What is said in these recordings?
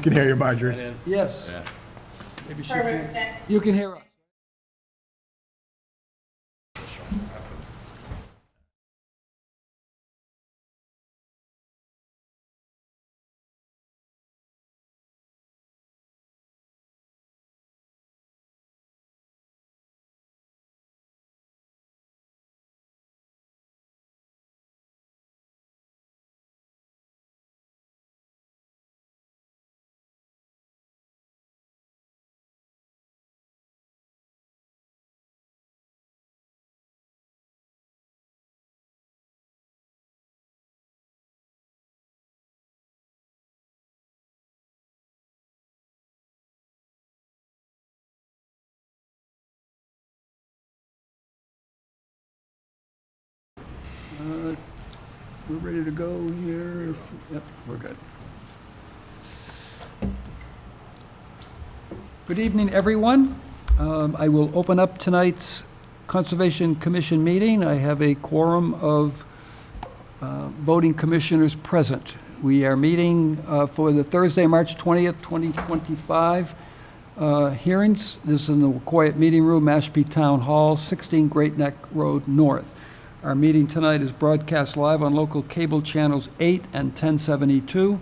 can hear you, Marjorie. Yes. Yeah. Maybe she can. You can hear us. We're ready to go here. Yep, we're good. Good evening, everyone. I will open up tonight's Conservation Commission meeting. I have a quorum of voting commissioners present. We are meeting for the Thursday, March 20th, 2025 hearings. This is in the quiet meeting room, Mashpee Town Hall, 16 Great Neck Road North. Our meeting tonight is broadcast live on local cable channels 8 and 1072,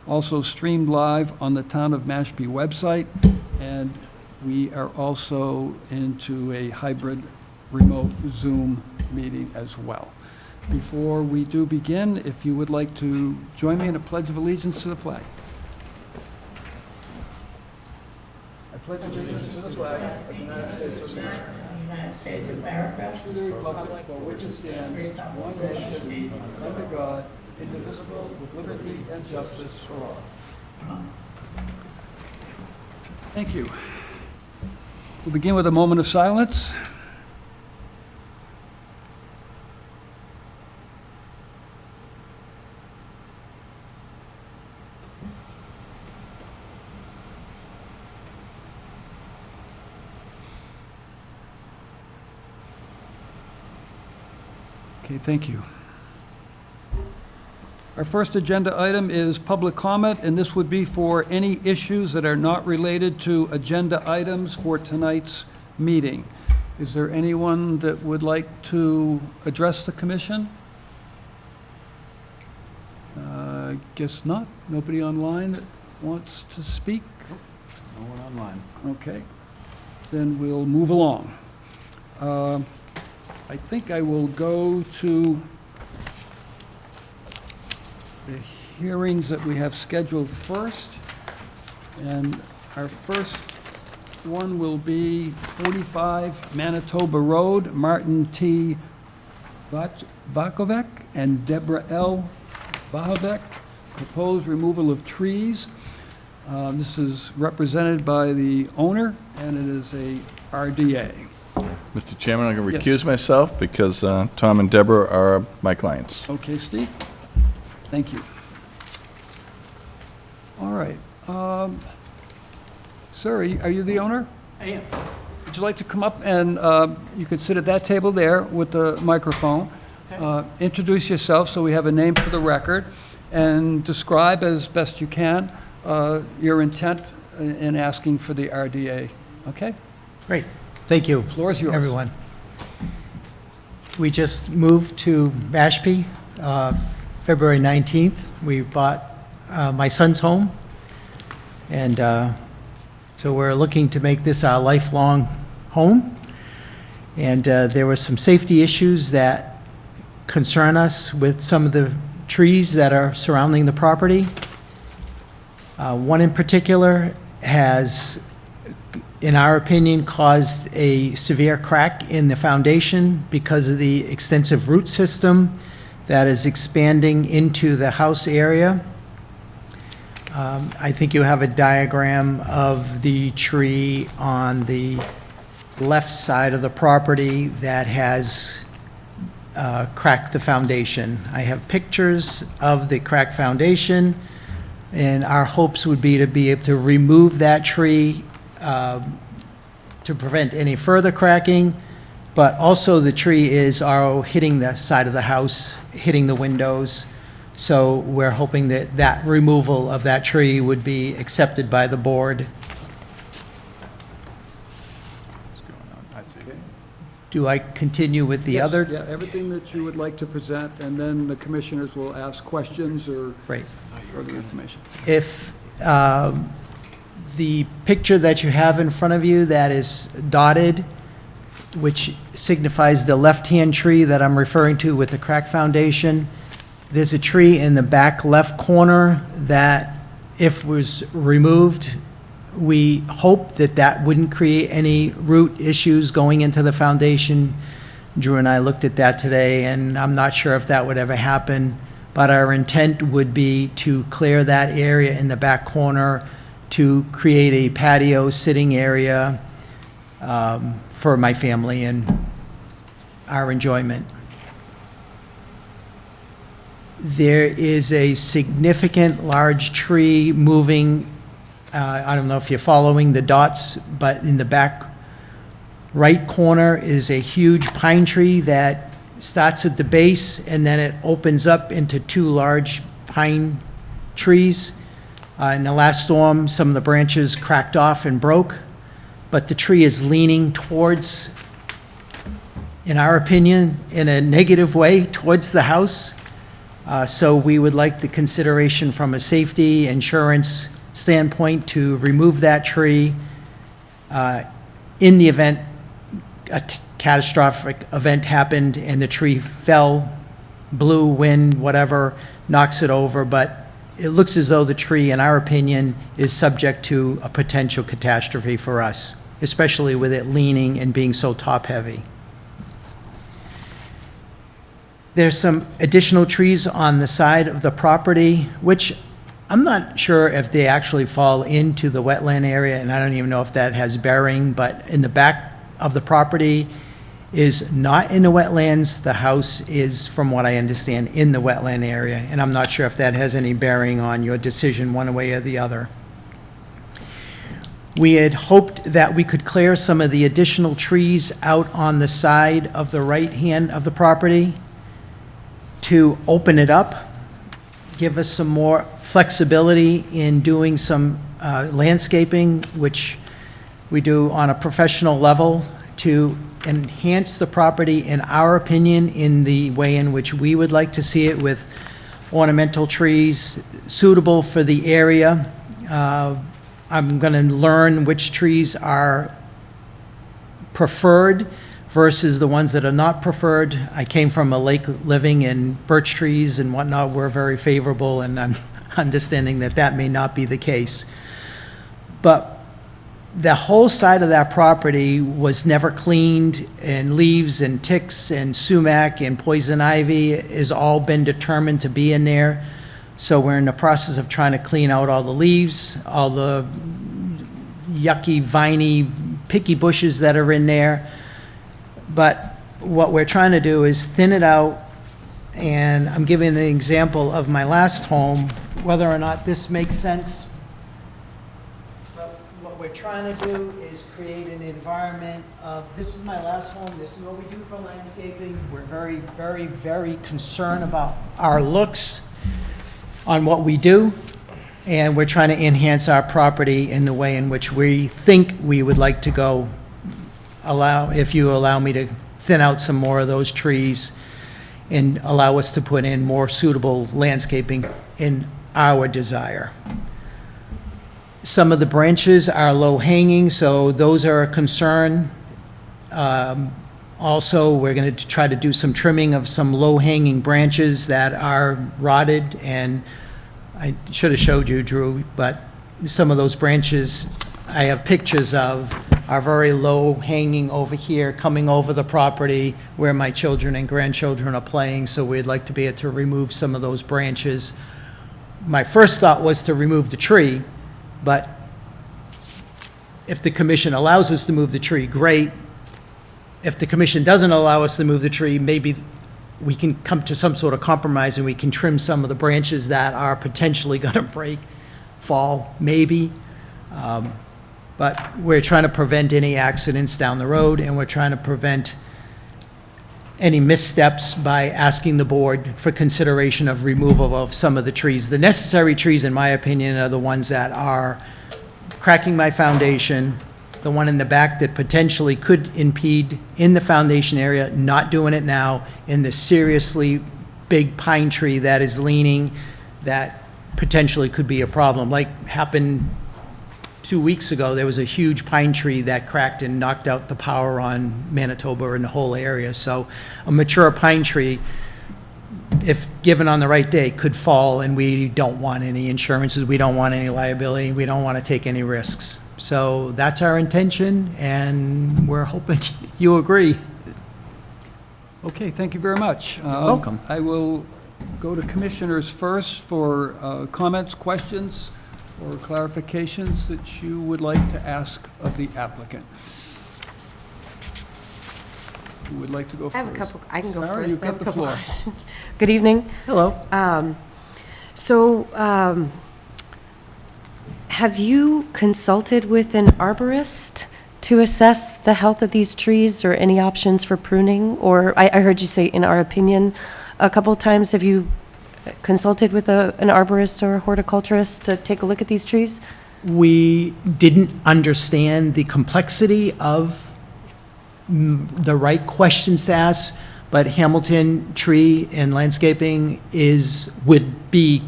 also streamed live on the Town of Mashpee website, and we are also into a hybrid remote Zoom meeting as well. Before we do begin, if you would like to join me in a pledge of allegiance to the flag. I pledge allegiance to the flag of the United States of America, to the republic for which it stands, one nation, under God, indivisible, with liberty and justice for all. Thank you. We'll begin with a moment of silence. Okay, thank you. Our first agenda item is public comment, and this would be for any issues that are not related to agenda items for tonight's meeting. Is there anyone that would like to address the commission? Guess not. Nobody online that wants to speak? No one online. Okay. Then we'll move along. I think I will go to the hearings that we have scheduled first. And our first one will be 45 Manitoba Road, Martin T. Vakovec and Deborah L. Vahovec, proposed removal of trees. This is represented by the owner, and it is a RDA. Mr. Chairman, I'm going to Yes. recuse myself because Tom and Deborah are my clients. Okay, Steve? Thank you. All right. Sir, are you the owner? I am. Would you like to come up and you could sit at that table there with the microphone. Introduce yourself so we have a name for the record, and describe as best you can your intent in asking for the RDA. Okay? Great. Thank you. Floor is yours. Everyone. We just moved to Mashpee February 19th. We bought my son's home, and so we're looking to make this our lifelong home. And there were some safety issues that concern us with some of the trees that are surrounding the property. One in particular has, in our opinion, caused a severe crack in the foundation because of the extensive root system that is expanding into the house area. I think you have a diagram of the tree on the left side of the property that has cracked the foundation. I have pictures of the cracked foundation, and our hopes would be able to remove that tree to prevent any further cracking, but also the tree is hitting the side of the house, hitting the windows. So we're hoping that that removal of that tree would be accepted by the board. Do I continue with the Yes, other? Yeah, everything that you would like to present, and then the commissioners will ask questions or Right. further information. If the picture that you have in front of you that is dotted, which signifies the left-hand tree that I'm referring to with the crack foundation, there's a tree in the back left corner that, if was removed, we hope that that wouldn't create any root issues going into the foundation. Drew and I looked at that today, and I'm not sure if that would ever happen, but our intent would be to clear that area in the back corner to create a patio sitting area for my family and our enjoyment. There is a significant large tree moving. I don't know if you're following the dots, but in the back right corner is a huge pine tree that starts at the base and then it opens up into two large pine trees. In the last storm, some of the branches cracked off and broke, but the tree is leaning towards, in our opinion, in a negative way, towards the house. So we would like the consideration from a safety insurance standpoint to remove that tree in the event a catastrophic event happened and the tree fell, blew, wind, whatever, knocks it over. But it looks as though the tree, in our opinion, is subject to a potential catastrophe for us, especially with it leaning and being so top-heavy. There's some additional trees on the side of the property, which I'm not sure if they actually fall into the wetland area, and I don't even know if that has bearing, but in the back of the property is not in the wetlands. The house is, from what I understand, in the wetland area, and I'm not sure if that has any bearing on your decision one way or the other. We had hoped that we could clear some of the additional trees out on the side of the right hand of the property to open it up, give us some more flexibility in doing some landscaping, which we do on a professional level, to enhance the property, in our opinion, in the way in which we would like to see it, with ornamental trees suitable for the area. I'm going to learn which trees are preferred versus the ones that are not preferred. I came from a lake living, and birch trees and whatnot were very favorable, and I'm understanding that that may not be the case. But the whole side of that property was never cleaned, and leaves and ticks and sumac and poison ivy has all been determined to be in there. So we're in the process of trying to clean out all the leaves, all the yucky, viney, picky bushes that are in there. But what we're trying to do is thin it out, and I'm giving an example of my last home, whether or not this makes sense. But what we're trying to do is create an environment of, this is my last home, this is what we do for landscaping. We're very, very, very concerned about our looks on what we do, and we're trying to enhance our property in the way in which we think we would like to go. If you allow me to thin out some more of those trees and allow us to put in more suitable landscaping in our desire. Some of the branches are low-hanging, so those are a concern. Also, we're going to try to do some trimming of some low-hanging branches that are rotted, and I should have showed you, Drew, but some of those branches I have pictures of are very low-hanging over here, coming over the property where my children and grandchildren are playing, so we'd like to be able to remove some of those branches. My first thought was to remove the tree, but if the commission allows us to move the tree, great. If the commission doesn't allow us to move the tree, maybe we can come to some sort of compromise and we can trim some of the branches that are potentially going to break, fall, maybe. But we're trying to prevent any accidents down the road, and we're trying to prevent any missteps by asking the board for consideration of removal of some of the trees. The necessary trees, in my opinion, are the ones that are cracking my foundation, the one in the back that potentially could impede in the foundation area, not doing it now, and the seriously big pine tree that is leaning, that potentially could be a problem. Like happened 2 weeks ago, there was a huge pine tree that cracked and knocked out the power on Manitoba and the whole area. So a mature pine tree, if given on the right day, could fall, and we don't want any insurances, we don't want any liability, we don't want to take any risks. So that's our intention, and we're hoping you agree. Okay, thank you very much. You're welcome. I will go to commissioners first for comments, questions, or clarifications that you would like to ask of the applicant. Who would like to go first? I have a couple, I can go Sarah, first. you've I have got a the couple floor. questions. Good evening. Hello. Have you consulted with an arborist to assess the health of these trees or any options for pruning? Or I heard you say, in our opinion, a couple of times. Have you consulted with an arborist or a horticulturist to take a look at these trees? We didn't understand the complexity of the right questions to ask, but Hamilton Tree and Landscaping would be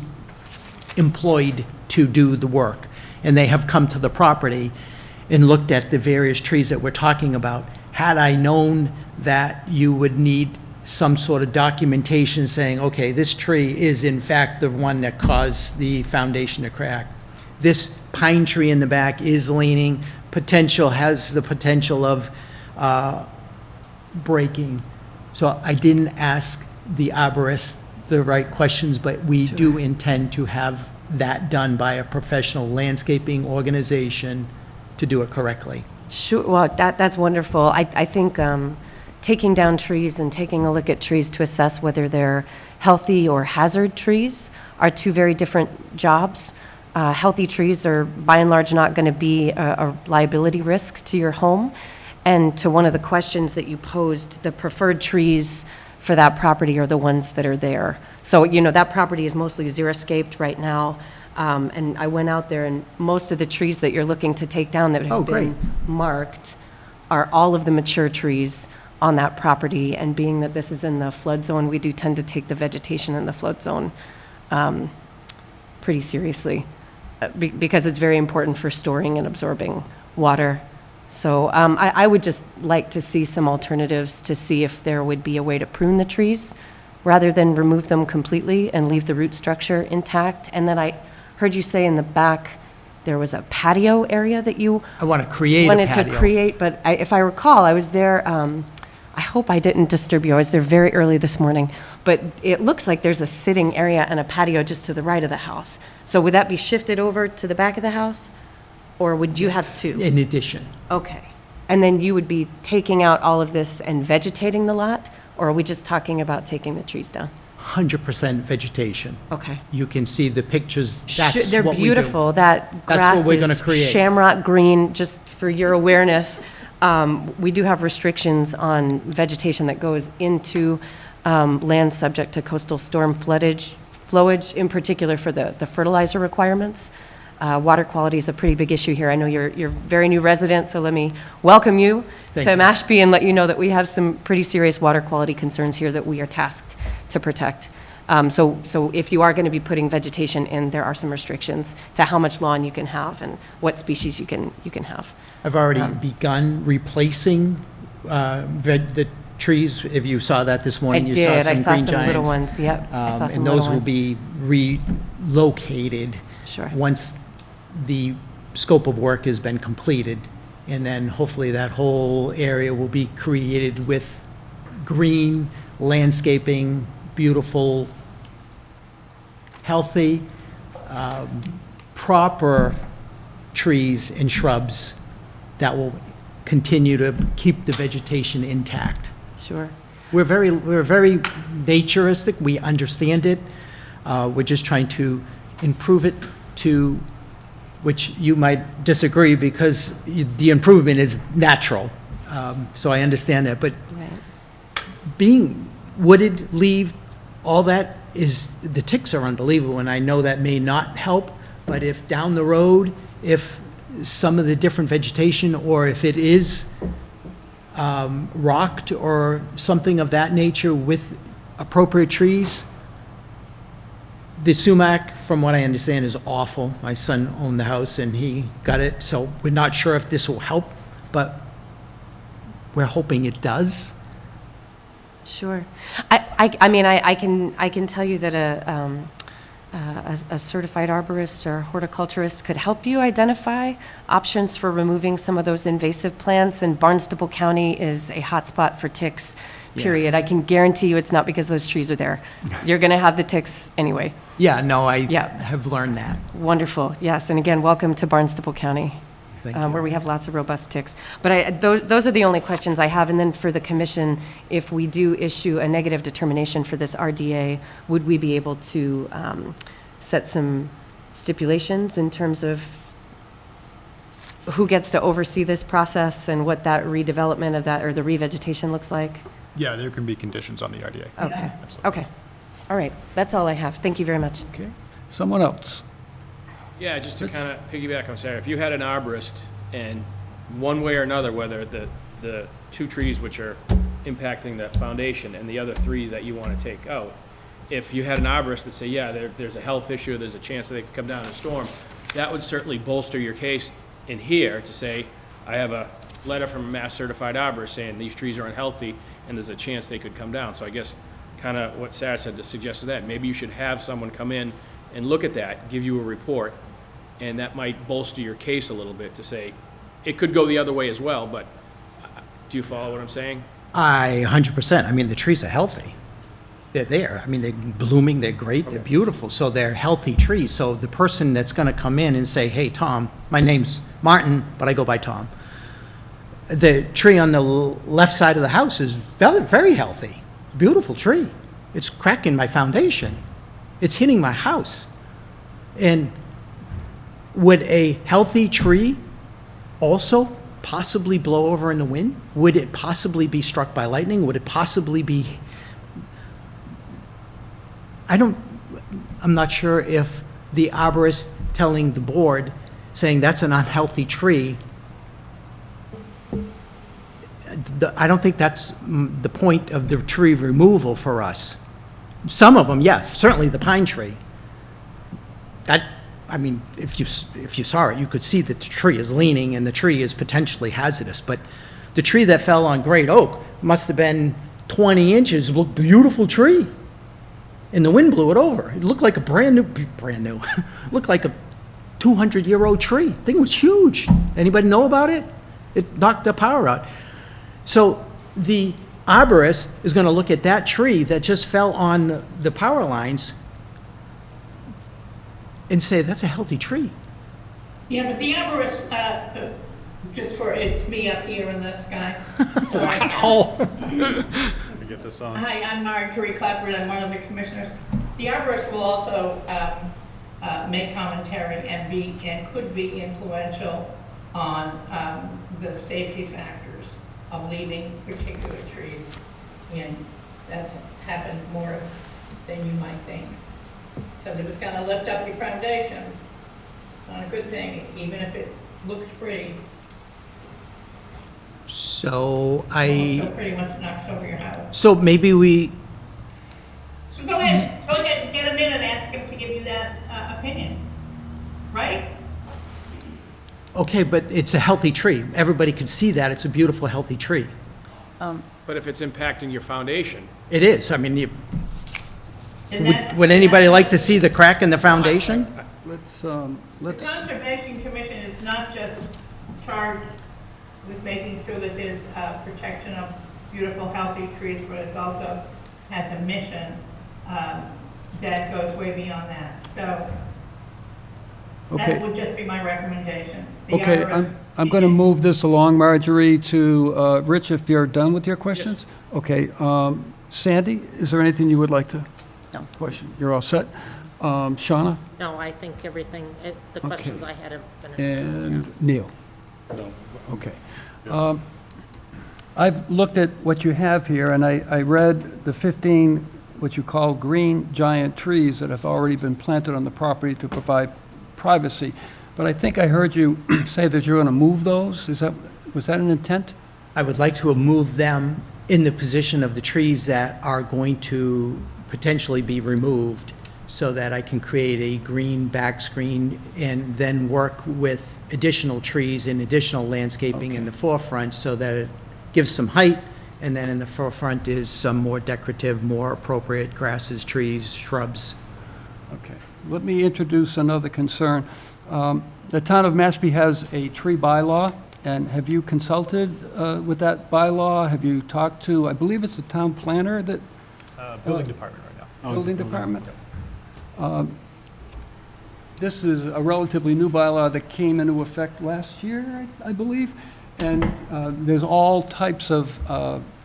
employed to do the work. And they have come to the property and looked at the various trees that we're talking about. Had I known that you would need some sort of documentation saying, okay, this tree is in fact the one that caused the foundation to crack. This pine tree in the back is leaning, has the potential of breaking. So I didn't ask the arborist the right questions, but we do intend to have that done by a professional landscaping organization to do it correctly. Sure, well, that's wonderful. I think taking down trees and taking a look at trees to assess whether they're healthy or hazard trees are two very different jobs. Healthy trees are by and large not going to be a liability risk to your home. And to one of the questions that you posed, the preferred trees for that property are the ones that are there. So, you know, that property is mostly xeriscaped right now. And I went out there, and most of the trees that you're looking to take down that have been marked are all of the mature trees on that property. And being that this is in the flood zone, we do tend to take the vegetation in the flood zone pretty seriously because it's very important for storing and absorbing water. So I would just like to see some alternatives to see if there would be a way to prune the trees rather than remove them completely and leave the root structure intact. And then I heard you say in the back there was a patio area that you I want to create a wanted patio. to create, but if I recall, I was there, I hope I didn't disturb you, I was there very early this morning, but it looks like there's a sitting area and a patio just to the right of the house. So would that be shifted over to the back of the house? Or would you have two? In addition. Okay. And then you would be taking out all of this and vegetating the lot? Or are we just talking about taking the trees down? 100% vegetation. Okay. You can see the pictures. That's They're what we do. beautiful. That That's grass what we're gonna is create. shamrock green, just for your awareness. We do have restrictions on vegetation that goes into land subject to coastal storm flowage, in particular for the fertilizer requirements. Water quality is a pretty big issue here. I know you're a very new resident, so let me welcome you Thank to you. Mashpee and let you know that we have some pretty serious water quality concerns here that we are tasked to protect. So if you are going to be putting vegetation in, there are some restrictions to how much lawn you can have and what species you can have. I've already begun replacing the trees. If you saw that this I morning, you did. saw I some saw green some little giants. ones. Yep. I saw some And little those will ones. be relocated Sure. once the scope of work has been completed. And then hopefully that whole area will be created with green landscaping, beautiful, healthy, proper trees and shrubs that will continue to keep the vegetation intact. Sure. We're very naturistic. We understand it. We're just trying to improve it to, which you might disagree because the improvement is natural. So I understand that, but Right. being wooded, leaved, all that is, the ticks are unbelievable, and I know that may not help, but if down the road, if some of the different vegetation, or if it is rocked or something of that nature with appropriate trees, the sumac, from what I understand, is awful. My son owned the house and he got it, so we're not sure if this will help, but we're hoping it does. Sure. I mean, I can tell you that a certified arborist or horticulturist could help you identify options for removing some of those invasive plants, and Barnstable County is a hotspot for ticks, period. I can guarantee you it's not because those trees are there. You're going to have the ticks anyway. Yeah, no, I Yeah. have learned that. Wonderful, yes, and again, welcome to Barnstable County. Thank you. Where we have lots of robust ticks. But those are the only questions I have. And then for the commission, if we do issue a negative determination for this RDA, would we be able to set some stipulations in terms of who gets to oversee this process and what that redevelopment of that, or the revegetation looks like? Yeah, there can be conditions on the RDA. Okay, okay. All right, that's all I have. Thank you very much. Okay. Someone else? Yeah, just to kind of piggyback on Sarah, if you had an arborist and one way or another, whether the two trees which are impacting the foundation and the other three that you want to take out, if you had an arborist that say, yeah, there's a health issue, there's a chance that they could come down in a storm, that would certainly bolster your case in here to say, I have a letter from a Mass Certified Arborist saying these trees are unhealthy and there's a chance they could come down. So I guess kind of what Sarah said suggested that. Maybe you should have someone come in and look at that, give you a report, and that might bolster your case a little bit to say, it could go the other way as well, but do you follow what I'm saying? 100%. I mean, the trees are healthy. They're there. I mean, they're blooming, they're great, they're beautiful, so they're healthy trees. So the person that's going to come in and say, hey, Tom, my name's Martin, but I go by Tom. The tree on the left side of the house is very healthy, beautiful tree. It's cracking my foundation. It's hitting my house. And would a healthy tree also possibly blow over in the wind? Would it possibly be struck by lightning? Would it possibly be... I'm not sure if the arborist telling the board, saying that's an unhealthy tree, I don't think that's the point of the tree removal for us. Some of them, yes, certainly the pine tree. That, I mean, if you saw it, you could see that the tree is leaning and the tree is potentially hazardous. But the tree that fell on Great Oak must have been 20 inches, looked beautiful tree. And the wind blew it over. It looked like a brand new, looked like a 200-year-old tree. Thing was huge. Anybody know about it? It knocked the power out. So the arborist is going to look at that tree that just fell on the power lines and say, that's a healthy tree. Yeah, but the arborist, just for, it's me up here in the sky. Oh. Let me get this on. Hi, I'm Marjorie Clapper, I'm one of the commissioners. The arborist will also make commentary and could be influential on the safety factors of leaving particular trees. And that's happened more than you might think. Because it was going to lift up your foundation. Not a good thing, even if it looks pretty. So So pretty much knocks over your house. so maybe we, So go ahead, get him in and ask him to give you that opinion, right? okay, but it's a healthy tree. Everybody can see that. It's a beautiful, healthy tree. But if it's impacting your foundation, It is. I mean, And that's- would anybody like to see the crack in the foundation? Let's, The Conservation Commission is not just charged with making sure that there's protection of beautiful, healthy trees, but it also has a mission that goes way beyond that. So okay. that would just be my recommendation. The Okay, arborist- I'm going to move this along, Marjorie, to Rich, if you're done with your questions. Okay, Sandy, is there anything you would like to? No. Question, you're all set. Shauna No, I think everything, the questions I had have been. and Neil? No. Okay. I've looked at what you have here, and I read the 15, what you call green giant trees that have already been planted on the property to provide privacy. But I think I heard you say that you're going to move those. Was that an intent? I would like to move them in the position of the trees that are going to potentially be removed so that I can create a green back screen and then work with additional trees and additional landscaping in the forefront so that it gives some height, and then in the forefront is some more decorative, more appropriate grasses, trees, shrubs. Okay. Let me introduce another concern. The town of Mashpee has a tree bylaw, and have you consulted with that bylaw? Have you talked to, I believe it's the town planner that, Building department right now. building department? This is a relatively new bylaw that came into effect last year, I believe, and there's all types of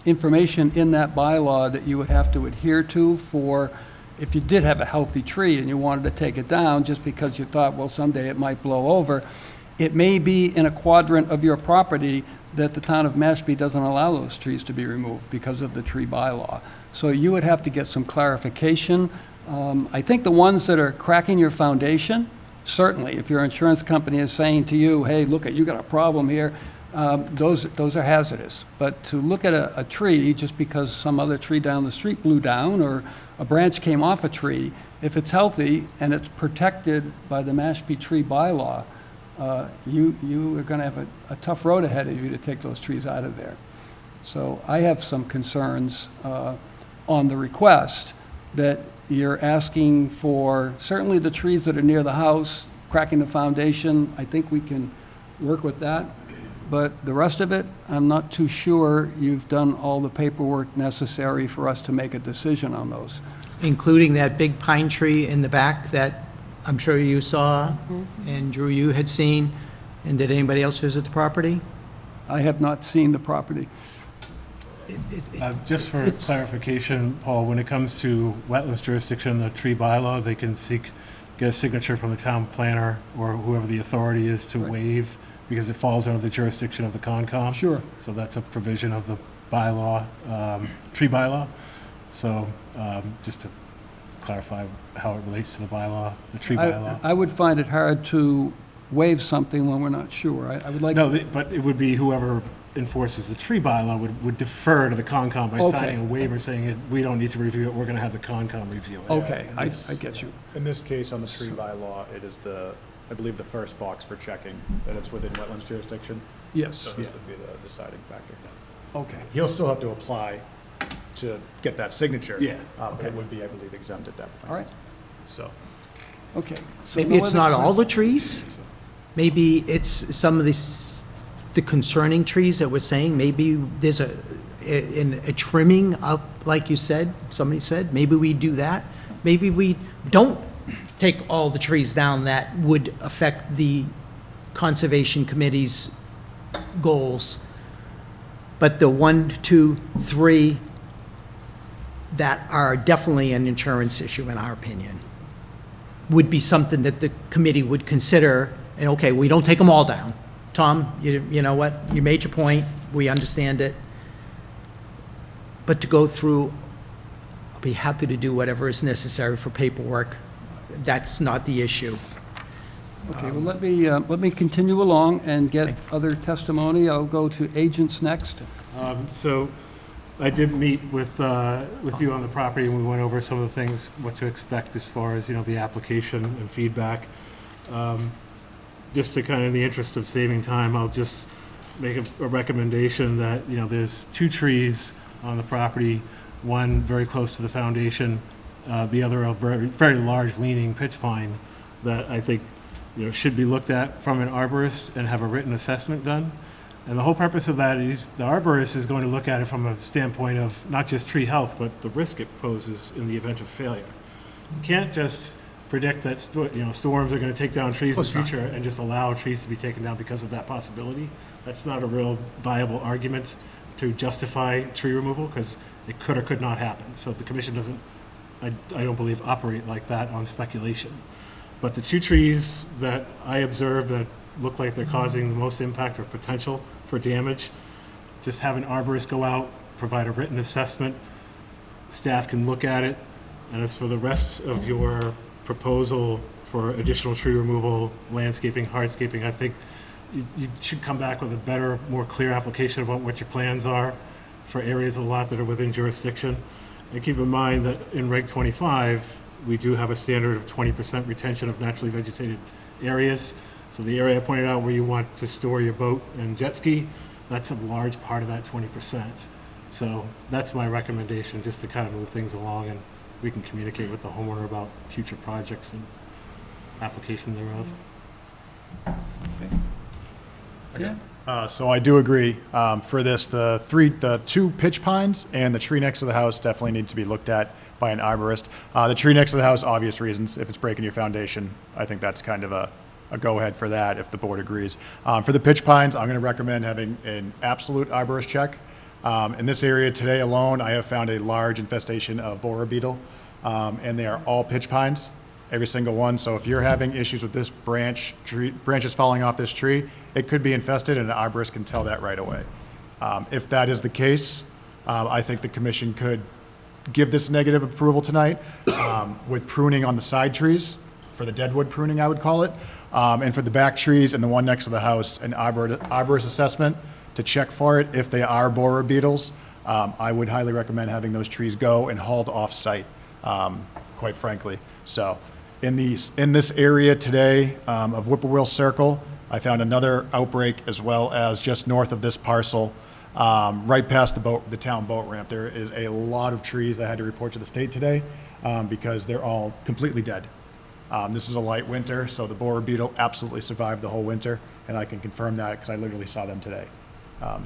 information in that bylaw that you would have to adhere to for, if you did have a healthy tree and you wanted to take it down just because you thought, well, someday it might blow over, it may be in a quadrant of your property that the town of Mashpee doesn't allow those trees to be removed because of the tree bylaw. So you would have to get some clarification. I think the ones that are cracking your foundation, certainly, if your insurance company is saying to you, hey, look, you got a problem here, those are hazardous. But to look at a tree just because some other tree down the street blew down or a branch came off a tree, if it's healthy and it's protected by the Mashpee tree bylaw, you are going to have a tough road ahead of you to take those trees out of there. So I have some concerns on the request that you're asking for, certainly the trees that are near the house, cracking the foundation, I think we can work with that. But the rest of it, I'm not too sure you've done all the paperwork necessary for us to make a decision on those. Including that big pine tree in the back that I'm sure you saw, and Drew, you had seen, and did anybody else visit the property? I have not seen the property. Just for clarification, Paul, when it comes to wetlands jurisdiction, the tree bylaw, they can get a signature from the town planner or whoever the authority is to waive, because it falls under the jurisdiction of the Concom. Sure. So that's a provision of the bylaw, tree bylaw. So just to clarify how it relates to the bylaw, the tree bylaw. I would find it hard to waive something when we're not sure. I would like. No, but it would be whoever enforces the tree bylaw would defer to the Concom by Okay. signing a waiver saying we don't need to review it, we're going to have the Concom review it. Okay, I get you. In this case, on the tree bylaw, it is I believe the first box for checking that it's within wetlands jurisdiction. Yes, So this would be the deciding factor. okay. He'll still have to apply to get that signature. Yeah. But it would be, I believe, exempt at that point. All right, So, okay. So Maybe no it's other not all the questions? trees? Maybe it's some of the concerning trees that we're saying, maybe there's a trimming up, like you said, somebody said, maybe we do that. Maybe we don't take all the trees down that would affect the Conservation Committee's goals. But the 1, 2, 3 that are definitely an insurance issue, in our opinion, would be something that the committee would consider, and okay, we don't take them all down. Tom, you know what, you made your point, we understand it. But to go through, I'll be happy to do whatever is necessary for paperwork. That's not the issue. Okay, well, let me continue along and get other testimony. I'll go to agents next. So I did meet with you on the property, and we went over some of the things, what to expect as far as, the application and feedback. Just to kind of, in the interest of saving time, I'll just make a recommendation that, there's 2 trees on the property, one very close to the foundation, the other a very, very large leaning pitch pine that I think, should be looked at from an arborist and have a written assessment done. And the whole purpose of that is the arborist is going to look at it from a standpoint of not just tree health, but the risk it poses in the event of failure. You can't just predict that storms are going to take down trees in the future and just allow trees to be taken down because of that possibility. That's not a real viable argument to justify tree removal, because it could or could not happen. So the commission doesn't, I don't believe, operate like that on speculation. But the 2 trees that I observed that look like they're causing the most impact or potential for damage, just have an arborist go out, provide a written assessment, staff can look at it, and as for the rest of your proposal for additional tree removal, landscaping, hardscaping, I think you should come back with a better, more clear application about what your plans are for areas of the lot that are within jurisdiction. And keep in mind that in Reg 25, we do have a standard of 20% retention of naturally vegetated areas. So the area I pointed out where you want to store your boat and jet ski, that's a large part of that 20%. So that's my recommendation, just to kind of move things along, and we can communicate with the homeowner about future projects and application thereof. Yeah. So I do agree. For this, the two pitch pines and the tree next to the house definitely need to be looked at by an arborist. The tree next to the house, obvious reasons. If it's breaking your foundation, I think that's kind of a go-ahead for that if the board agrees. For the pitch pines, I'm going to recommend having an absolute arborist check. In this area today alone, I have found a large infestation of borer beetle, and they are all pitch pines, every single one. So if you're having issues with this branches falling off this tree, it could be infested, and an arborist can tell that right away. If that is the case, I think the commission could give this negative approval tonight with pruning on the side trees, for the deadwood pruning, I would call it, and for the back trees and the one next to the house, an arborist assessment to check for it. If they are borer beetles, I would highly recommend having those trees go and hauled off-site, quite frankly. So in this area today of Whippoorwill Circle, I found another outbreak as well as just north of this parcel, right past the town boat ramp. There is a lot of trees I had to report to the state today because they're all completely dead. This is a light winter, so the borer beetle absolutely survived the whole winter, and I can confirm that because I literally saw them today. I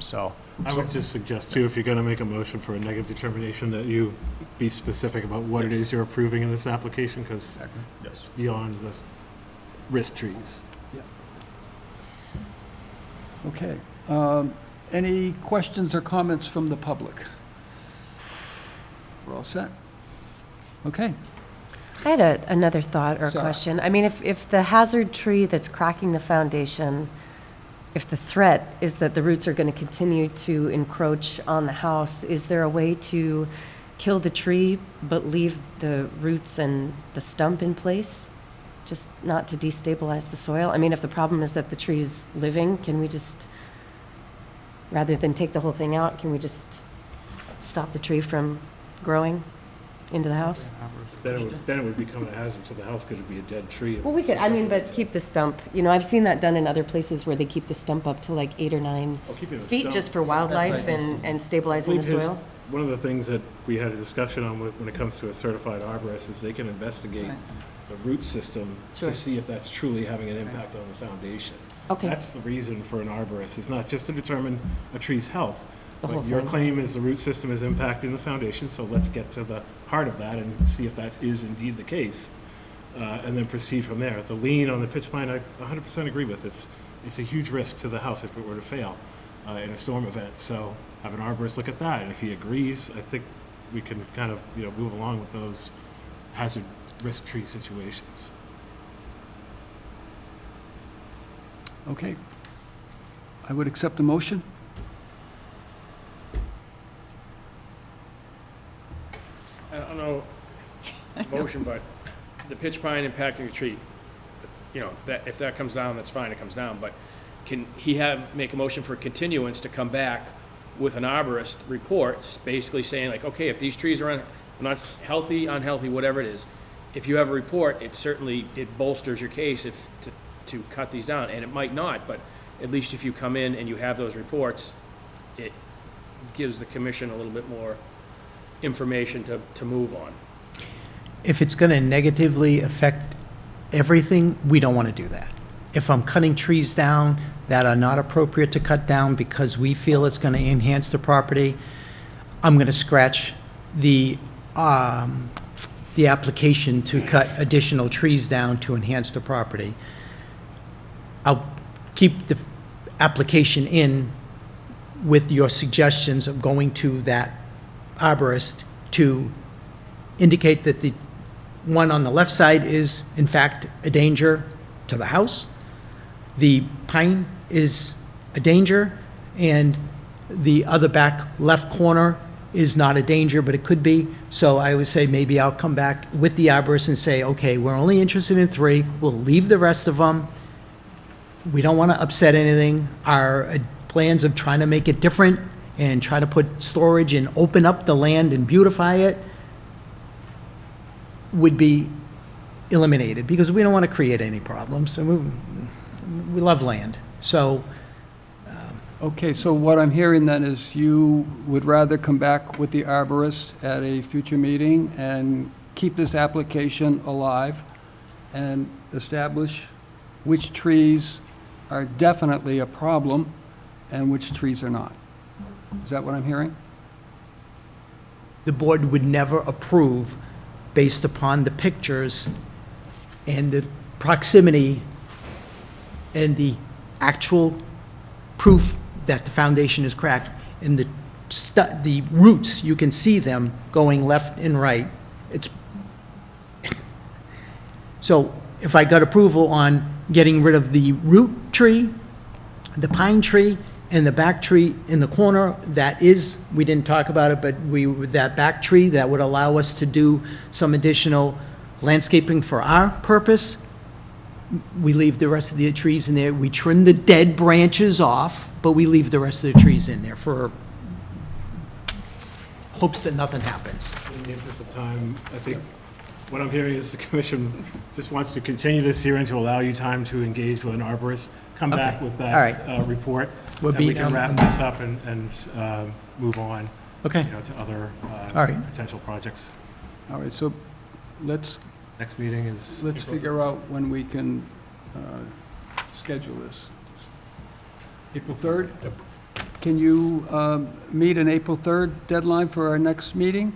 would just suggest too, if you're going to make a motion for a negative determination, that you be specific about what it is you're approving in this application, because it's beyond the risk trees. Okay. Any questions or comments from the public? We're all set? Okay. I had another thought or Sorry. question. I mean, if the hazard tree that's cracking the foundation, if the threat is that the roots are going to continue to encroach on the house, is there a way to kill the tree but leave the roots and the stump in place? Just not to destabilize the soil? I mean, if the problem is that the tree is living, can we just, rather than take the whole thing out, can we just stop the tree from growing into the house? Then it would become a hazard to the house because it'd be a dead tree. Well, we could, I mean, but keep the stump. You know, I've seen that done in other places where they keep the stump up to like 8 or 9 Keeping the feet stump- just for wildlife and stabilizing the believe his- soil. One of the things that we had a discussion on when it comes to a certified arborist is they can investigate the root system Sure. to see if that's truly having an impact on the foundation. Okay. That's the reason for an arborist, is not just to determine a tree's health. The whole But your thing. claim is the root system is impacting the foundation, so let's get to the heart of that and see if that is indeed the case, and then proceed from there. The lien on the pitch pine, I 100% agree with. It's a huge risk to the house if it were to fail in a storm event. So have an arborist look at that, and if he agrees, I think we can kind of, move along with those hazard risk tree situations. Okay. I would accept a motion. I don't know, motion, but the pitch pine impacting the tree, that, if that comes down, that's fine, it comes down, but can he make a motion for continuance to come back with an arborist report, basically saying like, okay, if these trees are not healthy, unhealthy, whatever it is, if you have a report, it bolsters your case to cut these down, and it might not, but at least if you come in and you have those reports, it gives the commission a little bit more information to move on. If it's going to negatively affect everything, we don't want to do that. If I'm cutting trees down that are not appropriate to cut down because we feel it's going to enhance the property, I'm going to scratch the application to cut additional trees down to enhance the property. I'll keep the application in with your suggestions of going to that arborist to indicate that the one on the left side is in fact a danger to the house. The pine is a danger, and The other back left corner is not a danger, but it could be. So I would say maybe I'll come back with the arborist and say, okay, we're only interested in 3. We'll leave the rest of them. We don't want to upset anything. Our plans of trying to make it different and try to put storage and open up the land and beautify it would be eliminated, because we don't want to create any problems, and we love land. So, Okay, so what I'm hearing then is you would rather come back with the arborist at a future meeting and keep this application alive and establish which trees are definitely a problem and which trees are not. Is that what I'm hearing? the board would never approve based upon the pictures and the proximity and the actual proof that the foundation is cracked. And the roots, you can see them going left and right. So if I got approval on getting rid of the root tree, the pine tree, and the back tree in the corner, that is, we didn't talk about it, but that back tree, that would allow us to do some additional landscaping for our purpose. We leave the rest of the trees in there. We trim the dead branches off, but we leave the rest of the trees in there for hopes that nothing happens. In the interest of time, I think what I'm hearing is the commission just wants to continue this hearing to allow you time to engage with an arborist, come back Okay. with All that right. report, We'll then we be- can wrap this up and move on, Okay, to other All right. potential projects. All right, so let's Next meeting is. Let's April figure out when we can schedule this. April 3rd? Can you meet an April 3rd deadline for our next meeting?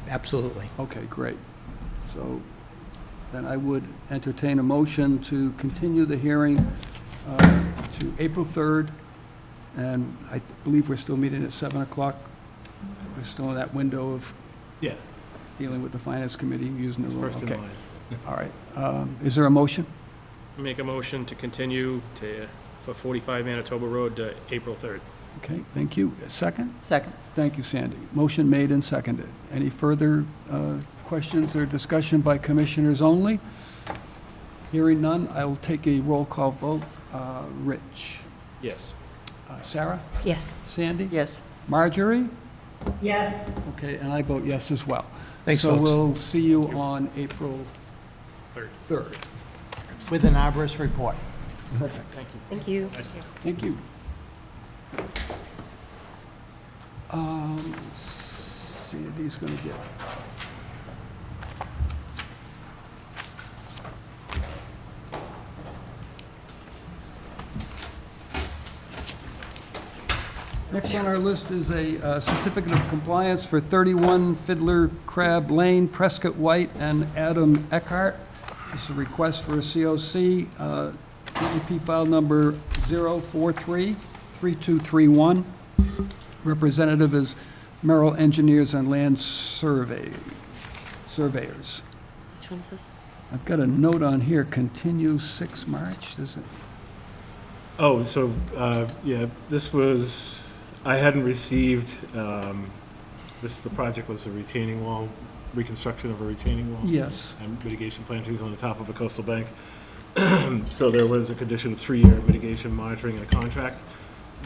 absolutely. Okay, great. So then I would entertain a motion to continue the hearing to April 3rd, and I believe we're still meeting at 7 o'clock. We're still in that window of Yeah, dealing with the Finance Committee, using the it's room. first in Okay. line. All right. Is there a motion? Make a motion to continue for 45 Manitoba Road to April 3rd. Okay, thank you. A second? Second. Thank you, Sandy. Motion made and seconded. Any further questions or discussion by commissioners only? Hearing none, I will take a roll call vote. Rich? Yes. Sarah? Yes. Sandy? Yes. Marjorie? Yes. Okay, and I vote yes as well. Thanks, So folks. we'll see you on April 3rd. With an arborist report. Perfect. Thank you. Thank you. Thank you. Sandy's going to get... Next on our list is a certificate of compliance for 31 Fiddler Crab Lane, Prescott White and Adam Eckhart. This is a request for a COC, DEP file number 043-3231. Representative is Merrill Engineers and Land Surveyors. Which one's this? I've got a note on here, continue 6 March, is it? Oh, so, yeah, this was, I hadn't received, the project was a retaining wall, reconstruction of a retaining wall. Yes. And mitigation plantings on the top of a coastal bank. So there was a condition of 3-year mitigation monitoring and a contract.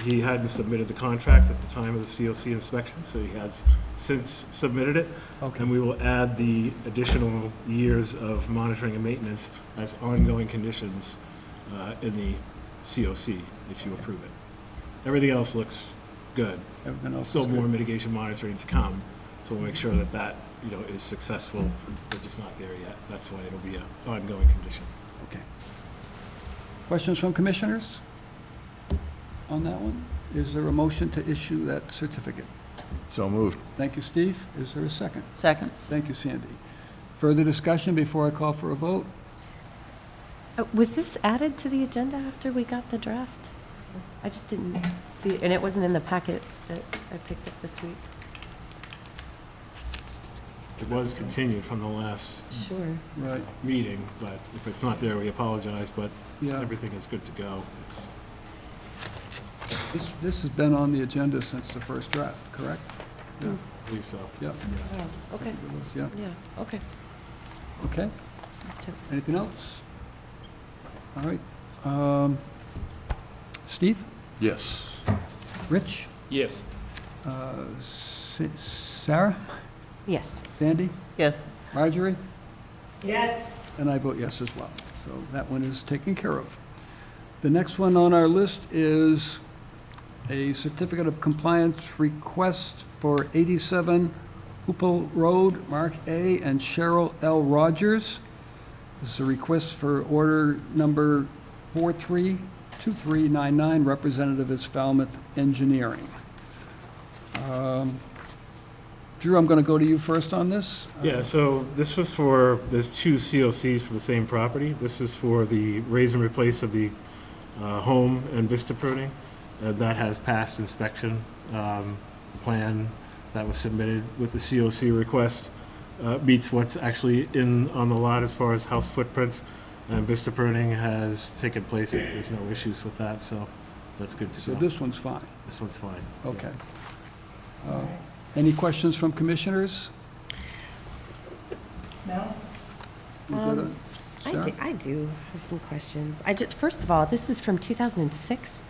He hadn't submitted the contract at the time of the COC inspection, so he has since submitted it. Okay. And we will add the additional years of monitoring and maintenance as ongoing conditions in the COC, if you approve it. Everything else looks good. Everything else is Still more good. mitigation monitoring to come, so we'll make sure that that, is successful. We're just not there yet. That's why it'll be an ongoing condition. Okay. Questions from commissioners on that one? Is there a motion to issue that certificate? So moved. Thank you, Steve. Is there a second? Second. Thank you, Sandy. Further discussion before I call for a vote? Was this added to the agenda after we got the draft? I just didn't see, and it wasn't in the packet that I picked up this week. It was continued from the last Sure. Right. meeting, but if it's not there, we apologize, but Yeah. everything is good to go. This has been on the agenda since the first draft, correct? Yeah, I believe so. yeah, Oh, okay, yeah. yeah, okay. Okay, That's it. anything else? All right. Steve? Yes. Rich? Yes. Sarah? Yes. Sandy? Yes. Marjorie? Yes, And I vote yes as well. So that one is taken care of. The next one on our list is a certificate of compliance request for 87 Hoople Road, Mark A. and Cheryl L. Rogers. This is a request for order number 432399. Representative is Falmouth Engineering. Drew, I'm going to go to you first on this. Yeah, so this was for, there's two COCs for the same property. This is for the raise and replace of the home and vista pruning. That has passed inspection. Plan that was submitted with the COC request meets what's actually on the lot as far as house footprint. And vista pruning has taken place. There's no issues with that, so that's good to So go. this one's fine. This one's fine. Okay. Any questions from commissioners? no? You good, Sarah? I do have some questions. First of all, this is from 2006?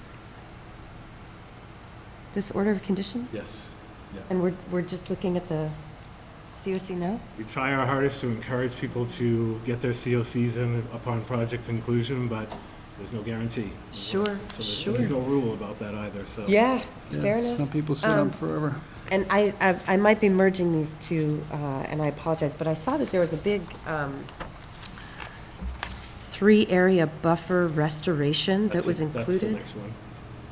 This order of conditions? Yes. And we're just looking at the COC now? We try our hardest to encourage people to get their COCs in upon project conclusion, but there's no guarantee. Sure, So there's no rule about that either, so. Yeah, Yeah, fair enough. Some people sit on forever. And I might be merging these two, and I apologize, but I saw that there was a big 3-area buffer restoration that was That's the included. next one.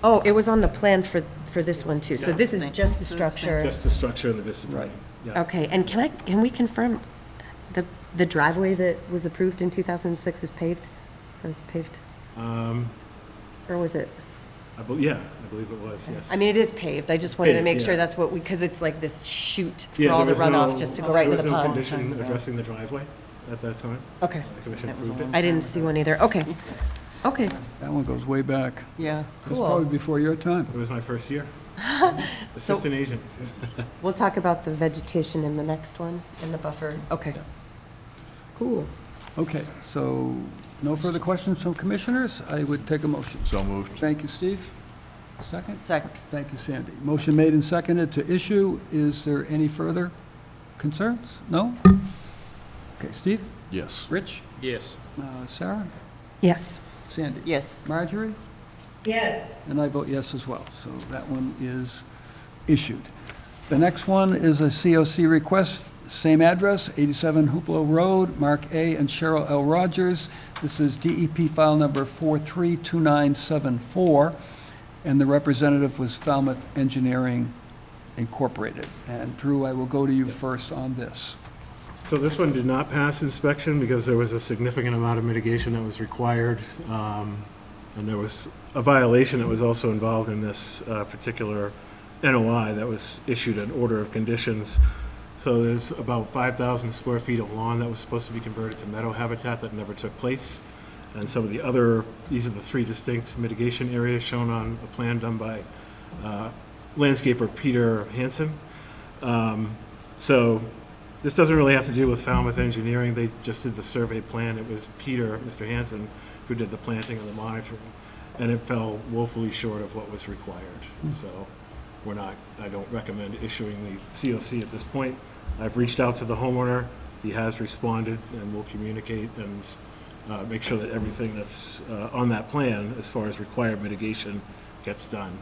Oh, it was on the plan for this one too. So this is just the structure. Just the structure and the vista Right. pruning. Yeah. Okay, and can we confirm the driveway that was approved in 2006 was paved? That was paved? Or was it? I believe it was, yes. I mean, it is paved. I just wanted to Paved, make sure yeah. that's what because it's like this chute for Yeah, all the there was runoff no- just to go right into the There was no pond. condition addressing the driveway at that time. Okay, The commission approved it. I didn't see one either. Okay, okay, That one goes way back. yeah, It's probably cool. before your time. It was my first year. Assistant agent. We'll talk about the vegetation in the next one and the buffer. Okay. Cool. Okay, so no further questions from commissioners? I would take a motion. So moved. Thank you, Steve. Second? Second. Thank you, Sandy. Motion made and seconded to issue. Is there any further concerns? No? Okay, Steve? Yes. Rich? Yes. Sarah? Yes. Sandy? Yes. Marjorie? Yes, And I vote yes as well, so that one is issued. The next one is a COC request, same address, 87 Hoople Road, Mark A. and Cheryl L. Rogers. This is DEP file number 432974, and the representative was Falmouth Engineering Incorporated. And Drew, I will go to you first on this. So this one did not pass inspection because there was a significant amount of mitigation that was required. And there was a violation that was also involved in this particular NOI that was issued an order of conditions. So there's about 5,000 square feet of lawn that was supposed to be converted to meadow habitat that never took place. And some of the other, these are the 3 distinct mitigation areas shown on a plan done by landscaper Peter Hansen. So this doesn't really have to do with Falmouth Engineering. They just did the survey plan. It was Peter, Mr. Hansen, who did the planting and the monitoring, and it fell woefully short of what was required. So I don't recommend issuing the COC at this point. I've reached out to the homeowner. He has responded, and we'll communicate and make sure that everything that's on that plan, as far as required mitigation, gets done.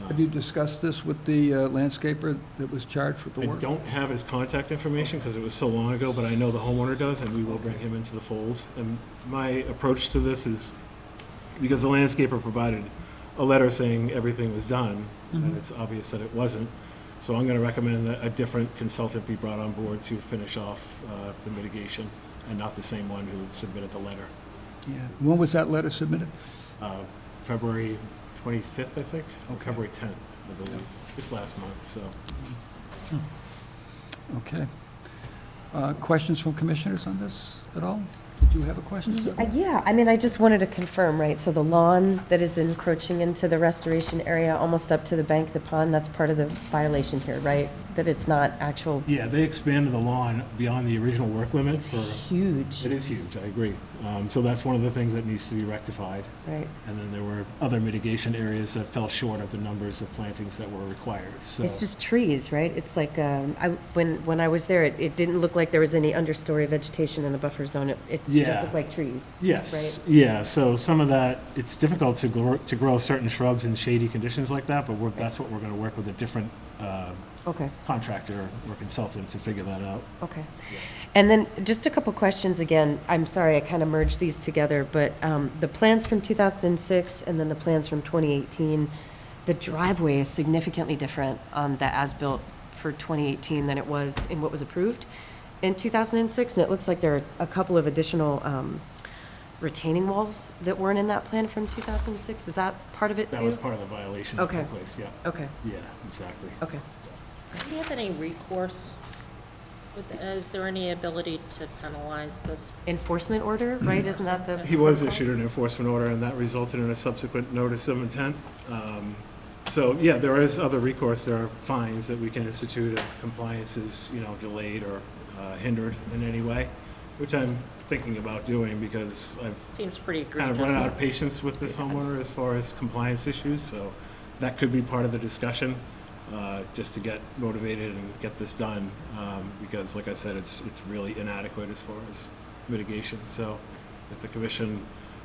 Have you discussed this with the landscaper that was charged with the I work? don't have his contact information because it was so long ago, but I know the homeowner does, and we will bring him into the fold. And my approach to this is, because the landscaper provided a letter saying everything was done, and it's obvious that it wasn't, so I'm going to recommend that a different consultant be brought on board to finish off the mitigation, and not the same one who submitted the letter. Yeah. When was that letter submitted? February 25th, I think, or Okay. February 10th, I believe, just last month, so. Okay. Questions from commissioners on this at all? Did you have a question? Deborah? Yeah, I mean, I just wanted to confirm, right? So the lawn that is encroaching into the restoration area, almost up to the bank of the pond, that's part of the violation here, right? That it's not actual Yeah, they expanded the lawn beyond the original work limit for, huge, it is huge, I agree. So that's one of the things that needs to be rectified. right? And then there were other mitigation areas that fell short of the numbers of plantings that were required, so. It's just trees, right? It's like, when I was there, it didn't look like there was any understory vegetation in the buffer zone. It just Yeah. looked like trees. Yes, Right? yeah, so some of that, it's difficult to grow certain shrubs in shady conditions like that, but that's what we're gonna work with a different Okay, contractor or consultant to figure that out. okay. And then just a couple questions again. I'm sorry, I kind of merged these together, but the plans from 2006 and then the plans from 2018, the driveway is significantly different on the as-built for 2018 than it was in what was approved in 2006. And it looks like there are a couple of additional retaining walls that weren't in that plan from 2006. Is that part of it too? That was part of the violation that Okay. took place, yeah. Okay, Yeah, exactly. okay. Do you have any recourse? Is there any ability to penalize this? Enforcement order, right? Isn't that the? He was issued an enforcement order, and that resulted in a subsequent notice of intent. So, yeah, there is other recourse. There are fines that we can institute if compliance is, delayed or hindered in any way, which I'm thinking about doing because I've Seems pretty kind of run out egregious. of patience with this homeowner as far as compliance issues, so that could be part of the discussion, just to get motivated and get this done, because like I said, it's really inadequate as far as mitigation. So if the commission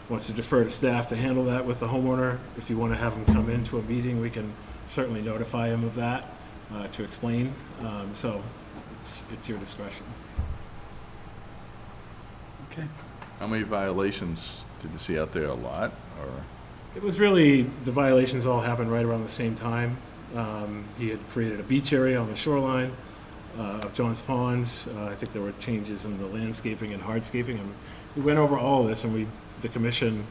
wants to defer to staff to handle that with the homeowner, if you want to have him come into a meeting, we can certainly notify him of that, to explain. So it's your discretion. Okay. How many violations did you see out there? A lot, or? It was really, the violations all happened right around the same time. He had created a beach area on the shoreline of John's Pond. I think there were changes in the landscaping and hardscaping, and we went over all of this, and the commission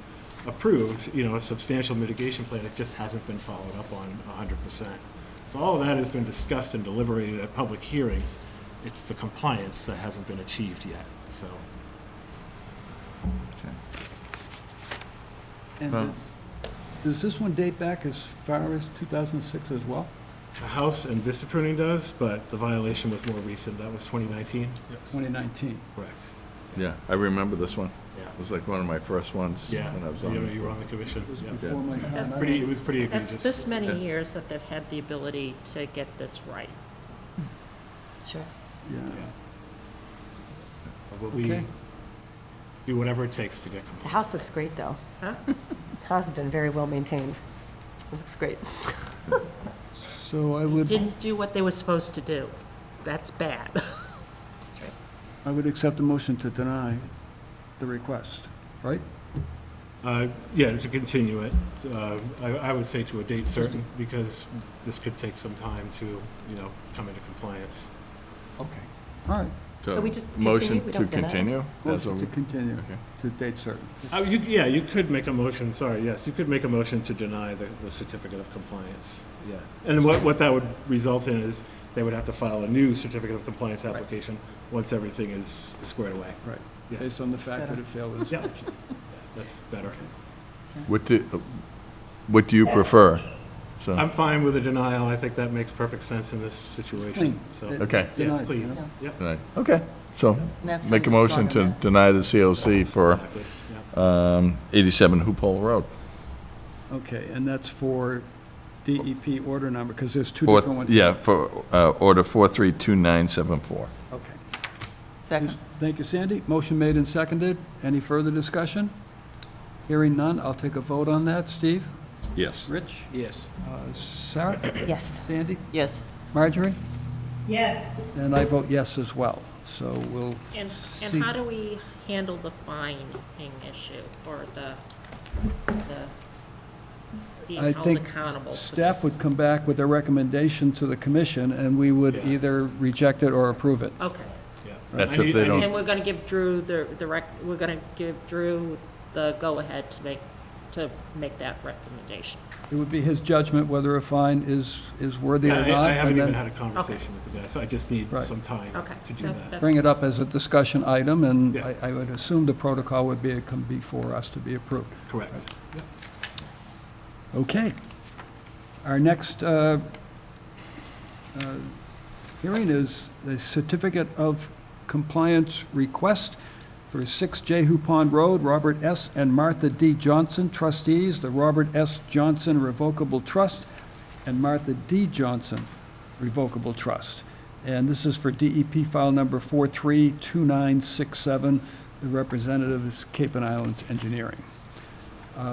approved, a substantial mitigation plan. It just hasn't been followed up on 100%. So all of that has been discussed and deliberated at public hearings. It's the compliance that hasn't been achieved yet, so. And Well- does this one date back as far as 2006 as well? The house and vista pruning does, but the violation was more recent. That was 2019. 2019. Correct. Yeah, I remember this one. Yeah. It was like one of my first ones. Yeah, When I was on. you were on the commission. It was Yeah. before my time. That's It was pretty egregious. That's this many Yeah. years that they've had the ability to get this right. Sure. Yeah. But we Okay. do whatever it takes to get The compliant. house looks great, though. Huh? The house has been very well maintained. It looks great. So I would, Didn't do what they were supposed to do. That's bad. That's right. I would accept a motion to deny the request, right? Yeah, to continue it, I would say to a date certain, because this could take some time to, come into compliance. Okay. All right. So we just continue? Motion We to don't deny it? continue? That's Motion to what- continue Okay. to date certain. You could make a motion, sorry, yes, you could make a motion to deny the certificate of compliance, yeah. And what that would result in is they would have to file a new certificate of compliance application once everything is squared away. Right. Yeah. Based on the fact that it failed Yeah. inspection. That's better. What do you prefer? So, I'm fine with a denial, I think that makes perfect sense in this situation, Clean. so. Okay. Yeah, Denied, it's clean, you know? yep. right. Okay, so That make a seems motion strong to enough. deny the COC for Exactly, yeah. 87 Hoop Hole Road. Okay, and that's for DEP order number, because there's two Four- different ones. Yeah, for order 432974. Okay. Second. Thank you, Sandy. Motion made and seconded. Any further discussion? Hearing none, I'll take a vote on that. Steve? Yes. Rich? Yes. Sarah? Yes. Sandy? Yes. Marjorie? Yes, And I vote yes as well. So we'll And see. how do we handle the fining issue or being I held think accountable for staff this? would come back with a recommendation to the commission, and we would Yeah. either reject it or approve it. Okay. Yeah. That's I if need- they I don't- need- And we're gonna give Drew we're gonna give Drew the go-ahead to make that recommendation. it would be his judgment whether a fine is worthy or Yeah, not. I haven't and even then had a conversation with the guy, so I just need Right. some time Okay. to do That- that. Bring it up as a discussion item, and Yeah. I would assume the protocol would be, it come before us to be approved. Correct. Okay. Our next hearing is the certificate of compliance request for 6 Jehu Pond Road, Robert S. and Martha D. Johnson, trustees, the Robert S. Johnson Revocable Trust, and Martha D. Johnson Revocable Trust. And this is for DEP file number 432967. The representative is Cape and Islands Engineering.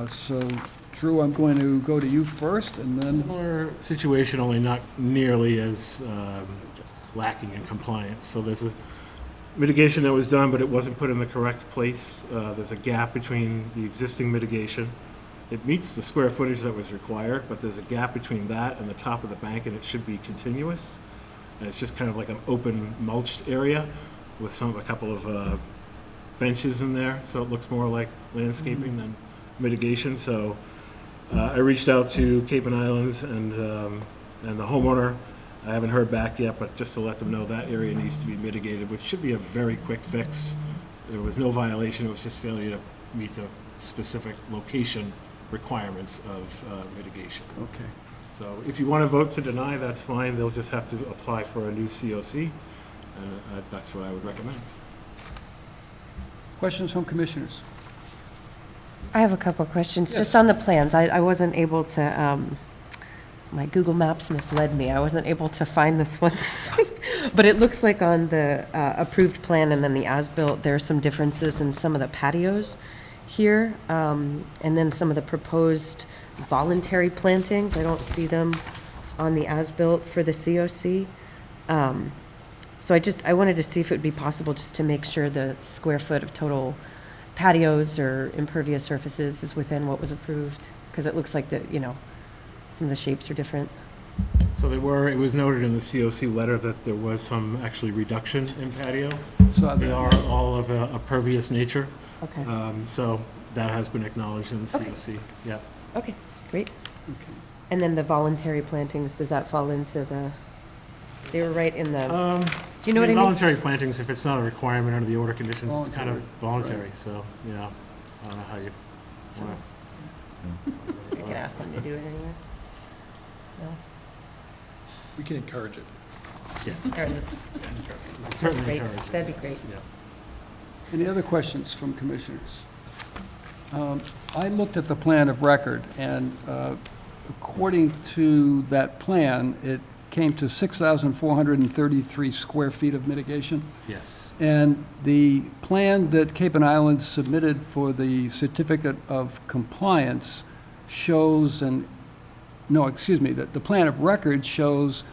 So, Drew, I'm going to go to you first, and then, Similar situation, only not nearly as lacking in compliance. So there's a mitigation that was done, but it wasn't put in the correct place. There's a gap between the existing mitigation. It meets the square footage that was required, but there's a gap between that and the top of the bank, and it should be continuous. And it's just kind of like an open mulched area with a couple of benches in there, so it looks more like landscaping than mitigation. So I reached out to Cape and Islands and the homeowner. I haven't heard back yet, but just to let them know that area needs to be mitigated, which should be a very quick fix. There was no violation, it was just failure to meet the specific location requirements of mitigation. okay. So if you want to vote to deny, that's fine, they'll just have to apply for a new COC, and that's what I would recommend. Questions from commissioners? I have a couple of questions, Yes. just on the plans. I wasn't able to, my Google Maps misled me. I wasn't able to find this one. But it looks like on the approved plan and then the as-built, there are some differences in some of the patios here, and then some of the proposed voluntary plantings. I don't see them on the as-built for the COC. So I wanted to see if it would be possible just to make sure the square foot of total patios or impervious surfaces is within what was approved, because it looks like that, some of the shapes are different. So it was noted in the COC letter that there was some actually reduction in patio. Saw They that. are all of a pervious nature, Okay, so that has been acknowledged in the Okay. COC, yeah. okay, great. Okay. And then the voluntary plantings, does that fall into they were right in the, do you know what I mean? Voluntary plantings, if it's not a requirement under the order conditions, it's kind of Voluntary, voluntary, so, I don't know how you want I can ask them to do it anyway. No? We can encourage it. There it is. to, certainly Great. encourage it. That'd be yes, great. yeah. Any other questions from commissioners? I looked at the plan of record, and according to that plan, it came to 6,433 square feet of mitigation. Yes. And the plan that Cape and Islands submitted for the certificate of compliance shows the plan of record shows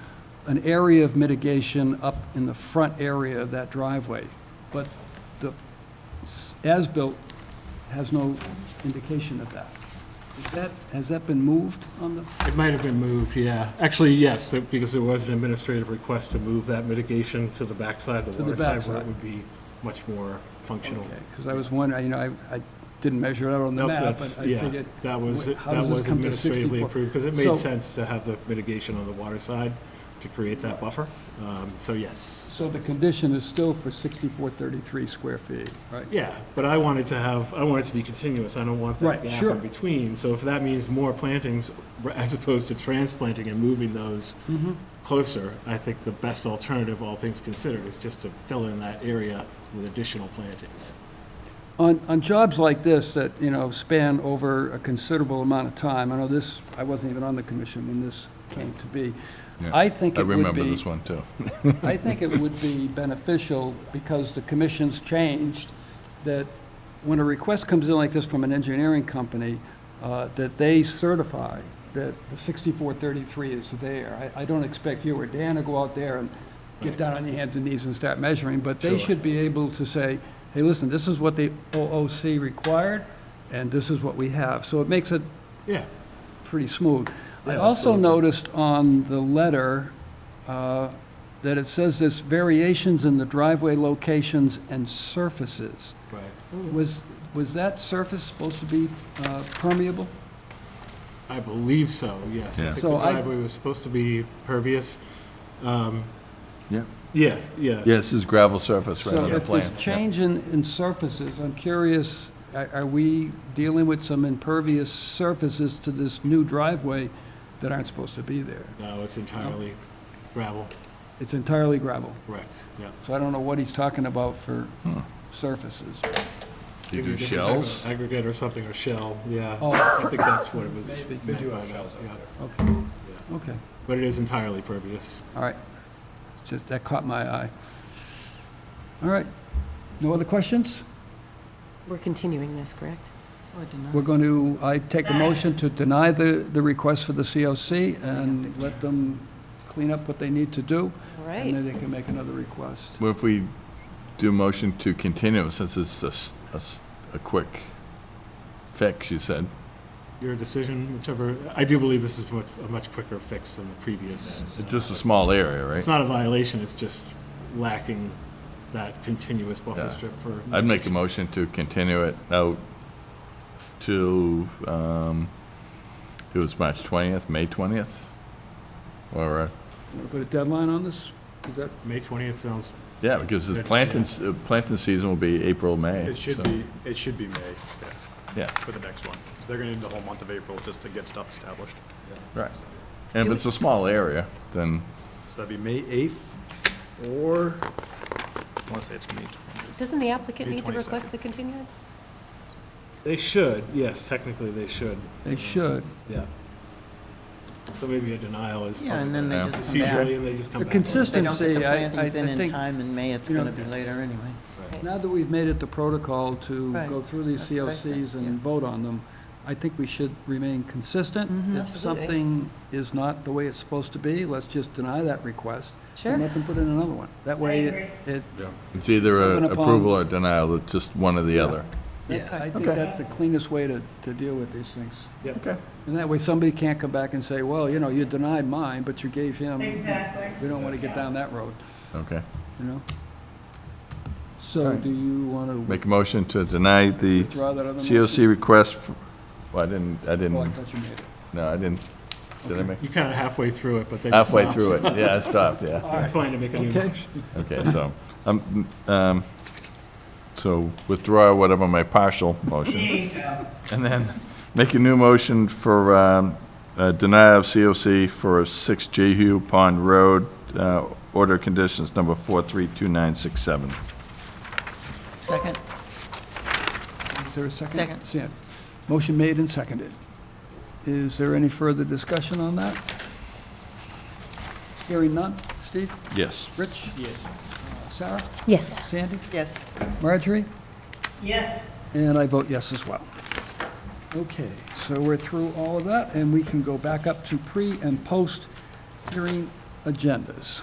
an area of mitigation up in the front area of that driveway. But the as-built has no indication of that. Has that been moved on the? It might have been moved, yeah. Actually, yes, because there was an administrative request to move that mitigation to the backside, the To the water side, where backside. it would be much more functional. Because I was wondering, I didn't measure it out on the Nope, map, that's, but I yeah, figured, that was how does this come to administratively 64? approved, because it So- made sense to have the mitigation on the water side to create that buffer. So yes. so the condition is still for 6,433 square feet, right? Yeah, but I want it to be continuous. I don't want that Right, gap sure. in between. So if that means more plantings, as opposed to transplanting and moving those Mm-hmm. closer, I think the best alternative, all things considered, is just to fill in that area with additional plantings. On jobs like this that, span over a considerable amount of time, I know I wasn't even on the commission when this came to be. Yeah, I think I it would remember be, this one, too. I think it would be beneficial, because the commission's changed, that when a request comes in like this from an engineering company, that they certify that the 6433 is there. I don't expect you or Dan to go out there and get down on your hands and knees and start measuring, but they Sure. should be able to say, hey, listen, this is what the OOC required, and this is what we have. So it makes it Yeah. pretty smooth. I Yeah, also absolutely. noticed on the letter that it says this variations in the driveway locations and surfaces. Right. Was that surface supposed to be permeable? I believe so, yes. I Yeah. think So the I- driveway was supposed to be pervious. Yeah. Yes, yeah. Yeah, this is gravel surface right So on the if plan. there's change in surfaces, I'm curious, are we dealing with some impervious surfaces to this new driveway that aren't supposed to be there? No, it's entirely gravel, It's entirely gravel. correct, yeah. So I don't know what he's talking about for surfaces. Do you Maybe do a different type of shells? Aggregate or something, or shell, yeah. Oh. I think that's what it was. Maybe. meant by that, yeah. Okay, Yeah. okay, But it is entirely pervious. all right. Just, that caught my eye. All right. No other questions? We're continuing this, correct? We're going to, I take a motion to deny the request for the COC and let them clean up what they need to do. All And then right. they can make another request. What if we do motion to continue, since it's a quick fix, you said? Your decision, whichever, I do believe this is a much quicker fix than the previous. It's just a small area, right? It's not a violation, it's just lacking that continuous buffer Yeah. strip for. I'd make a motion to continue it out to, it was March 20th, May 20th? Or, Want to put a deadline on this? Is that, May 20th sounds, yeah, because the Good, planting season will be April, May. It should so- be, it should be May, yeah, Yeah, for the next one. So they're gonna need the whole month of April just to get stuff established. right. And if it's a small area, then, So that'd be May 8th, or, I wanna say it's May 20th. Doesn't the applicant May need to 22nd. request the continuance? they should, yes, technically they should, they should. yeah. So maybe a denial is Yeah, and then they Yeah. just come back. procedurally, and they just come The back. If they don't consistency, get the I plantings in think, time in May, it's you know, gonna be later anyway. now that we've made it the protocol to Right. go through these That's what I said, COCs yeah. and vote on them, I think we should remain consistent. Mhm. If Absolutely. something is not the way it's supposed to be, let's just deny that request. Sure. And let them put in another one. That way, it, it's either Coming a upon- approval or denial, it's just one or the other. I think that's the cleanest way to deal with these things. Yeah. Okay. And that way, somebody can't come back and say, well, you know, you denied mine, but you gave him. Exactly. We don't want to get down that road, Okay. you know? So do you want to Make a motion to deny the withdraw that other COC motion? request. Well, I didn't, Oh, I thought you made it. no, I didn't. Did I Okay. make? You kind of halfway through it, but then you Halfway stopped. through it. Yeah, I stopped, yeah. It's fine to make a new Okay. motion. Okay, so withdraw whatever my partial motion. There you go. And then make a new motion for denial of COC for 6 Jehu Pond Road, order conditions number 432967. Second? Is there a second? Second. Yeah. Motion made and seconded. Is there any further discussion on that? Hearing none. Steve? Yes. Rich? Yes. Sarah? Yes. Sandy? Yes. Marjorie? Yes, And I vote yes as well. Okay, so we're through all of that, and we can go back up to pre- and post-hearing agendas.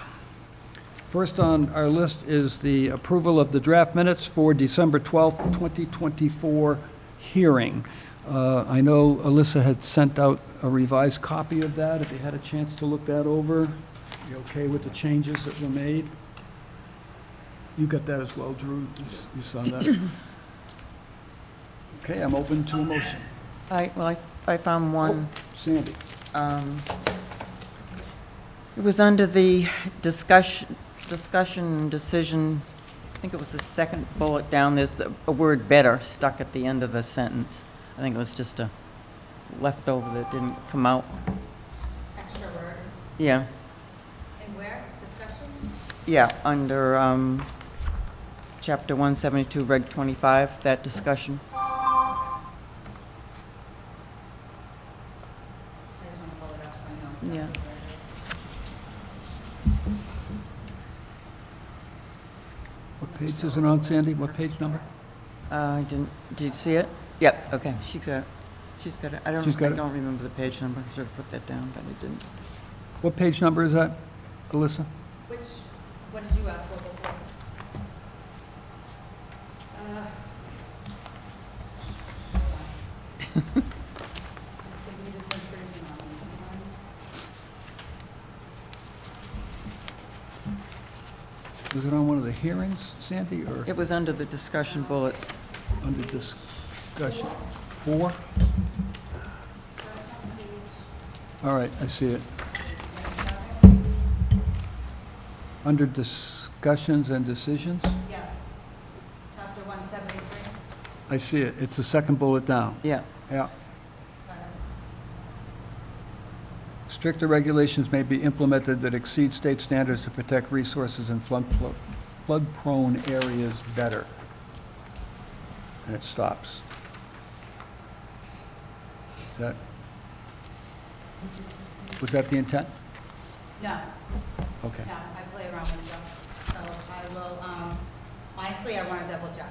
First on our list is the approval of the draft minutes for December 12th, 2024 hearing. I know Alyssa had sent out a revised copy of that. If you had a chance to look that over, you okay with the changes that were made? You got that as well, Drew? You saw that? Okay, I'm open to a motion. I found one. Sandy? It was under the discussion, decision, I think it was the second bullet down, there's a word better stuck at the end of the sentence. I think it was just a leftover that didn't come out. Extra word. Yeah, And where? Discussions? yeah, under Chapter 172, Reg 25, that discussion. I just want to pull it up so I know. Yeah. What page is it on, Sandy? What page number? I didn't, did you see it? Yep, okay, she's got it. She's got it. I She's got I it. don't remember the page number. Should have put that down, but I didn't. What page number is that, Alyssa? What did you ask for before? Was it on one of the hearings, Sandy, or It was under the discussion bullets. under discussion? 4? All right, I see it. Under discussions and decisions, Yeah. Chapter 173. I see it. It's the second bullet down. Yeah. Yeah. Stricter regulations may be implemented that exceed state standards to protect resources in flood-prone areas better. And it stops. Was that the intent? No, Okay. no, I play around with stuff. So I will, honestly, I want to double check.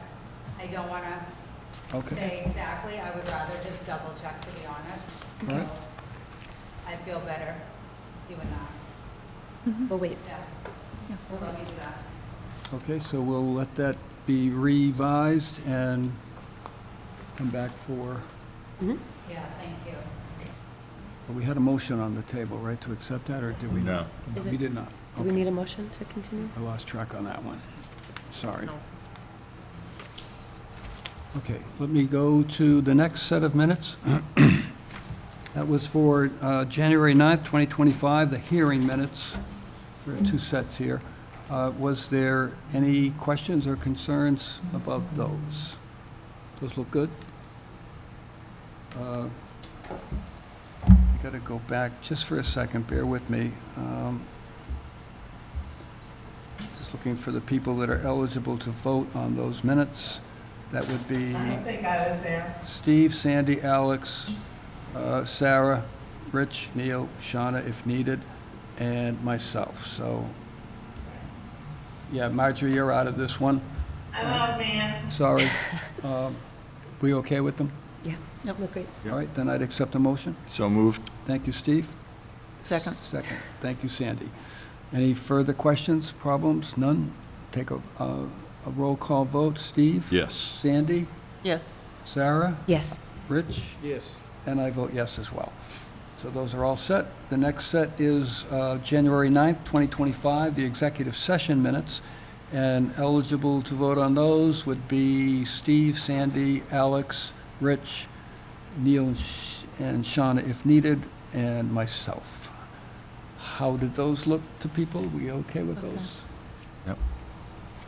I don't want to Okay. say exactly. I would rather just double check, to be honest. So Right. I feel better doing that. Well, wait. Yeah. So let me do that. Okay, so we'll let that be revised and come back for, Yeah, thank you. well, we had a motion on the table, right, to accept that, or did we? No. Is We it- did not. Do we Okay. need a motion to continue? I lost track on that one. Sorry. Okay, let me go to the next set of minutes. That was for January 9th, 2025, the hearing minutes. There are two sets here. Was there any questions or concerns about those? Those look good? I got to go back just for a second, bear with me. Just looking for the people that are eligible to vote on those minutes. That would be I don't think I was there. Steve, Sandy, Alex, Sarah, Rich, Neil, Shauna, if needed, and myself. So, yeah, Marjorie, you're out of this one. I'm out, man. Sorry. We okay with them? Yeah. Yep, look great. All right, then I'd accept a motion. So moved. Thank you, Steve. Second. Second. Thank you, Sandy. Any further questions, problems? None? Take a roll call vote. Steve? Yes. Sandy? Yes. Sarah? Yes. Rich? Yes. And I vote yes as well. So those are all set. The next set is January 9th, 2025, the executive session minutes. And eligible to vote on those would be Steve, Sandy, Alex, Rich, Neil, and Shauna if needed, and myself. How did those look to people? We okay with Okay. those? Yep.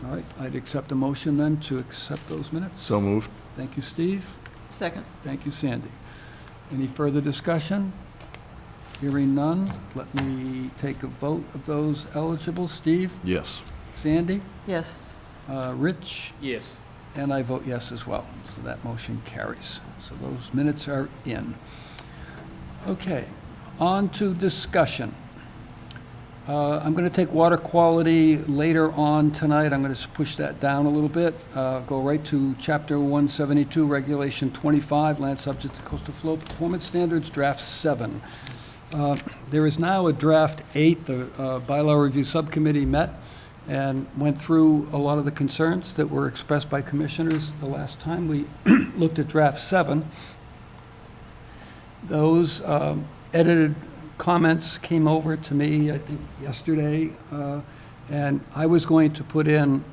All right, I'd accept a motion then to accept those minutes. So moved. Thank you, Steve. Second. Thank you, Sandy. Any further discussion? Hearing none, let me take a vote of those eligible. Steve? Yes. Sandy? Yes. Rich? Yes. And I vote yes as well, so that motion carries. So those minutes are in. Okay, on to discussion. I'm going to take water quality later on tonight. I'm going to push that down a little bit, go right to Chapter 172, Regulation 25, Land Subject to Coastal Flow Performance Standards, Draft 7. There is now a Draft 8. The Bylaw Review Subcommittee met and went through a lot of the concerns that were expressed by commissioners the last time we looked at Draft 7. Those edited comments came over to me, I think, yesterday, and I was going to put in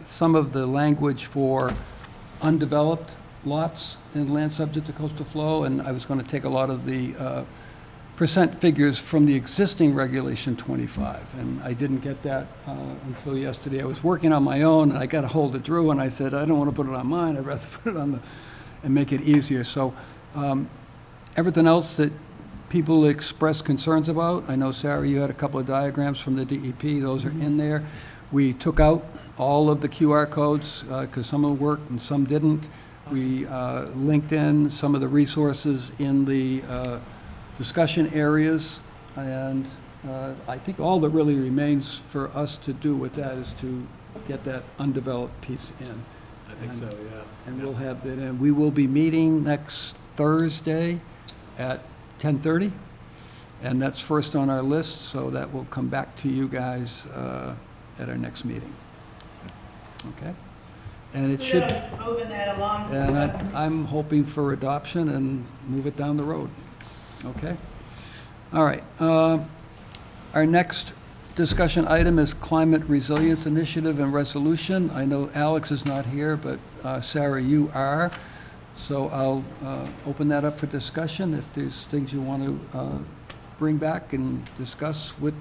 some of the language for undeveloped lots in land subject to coastal flow, and I was going to take a lot of the percent figures from the existing Regulation 25, and I didn't get that until yesterday. I was working on my own, and I got a hold of Drew, and I said, I don't want to put it on mine, I'd rather put it on and make it easier. So everything else that people express concerns about, I know, Sarah, you had a couple of diagrams from the DEP, those are in there. We took out all of the QR codes, because some of them worked and some didn't. We linked in some of the resources in the discussion areas, and I think all that really remains for us to do with that is to get that undeveloped piece in. I think so, yeah. And we'll have that in. We will be meeting next Thursday at 10:30, and that's first on our list, so that will come back to you guys at our next meeting. Okay? And it should, Kudos, moving that along. and I'm hoping for adoption and move it down the road. Okay? All right. Our next discussion item is Climate Resilience Initiative and Resolution. I know Alex is not here, but Sarah, you are. So I'll open that up for discussion. If there's things you want to bring back and discuss with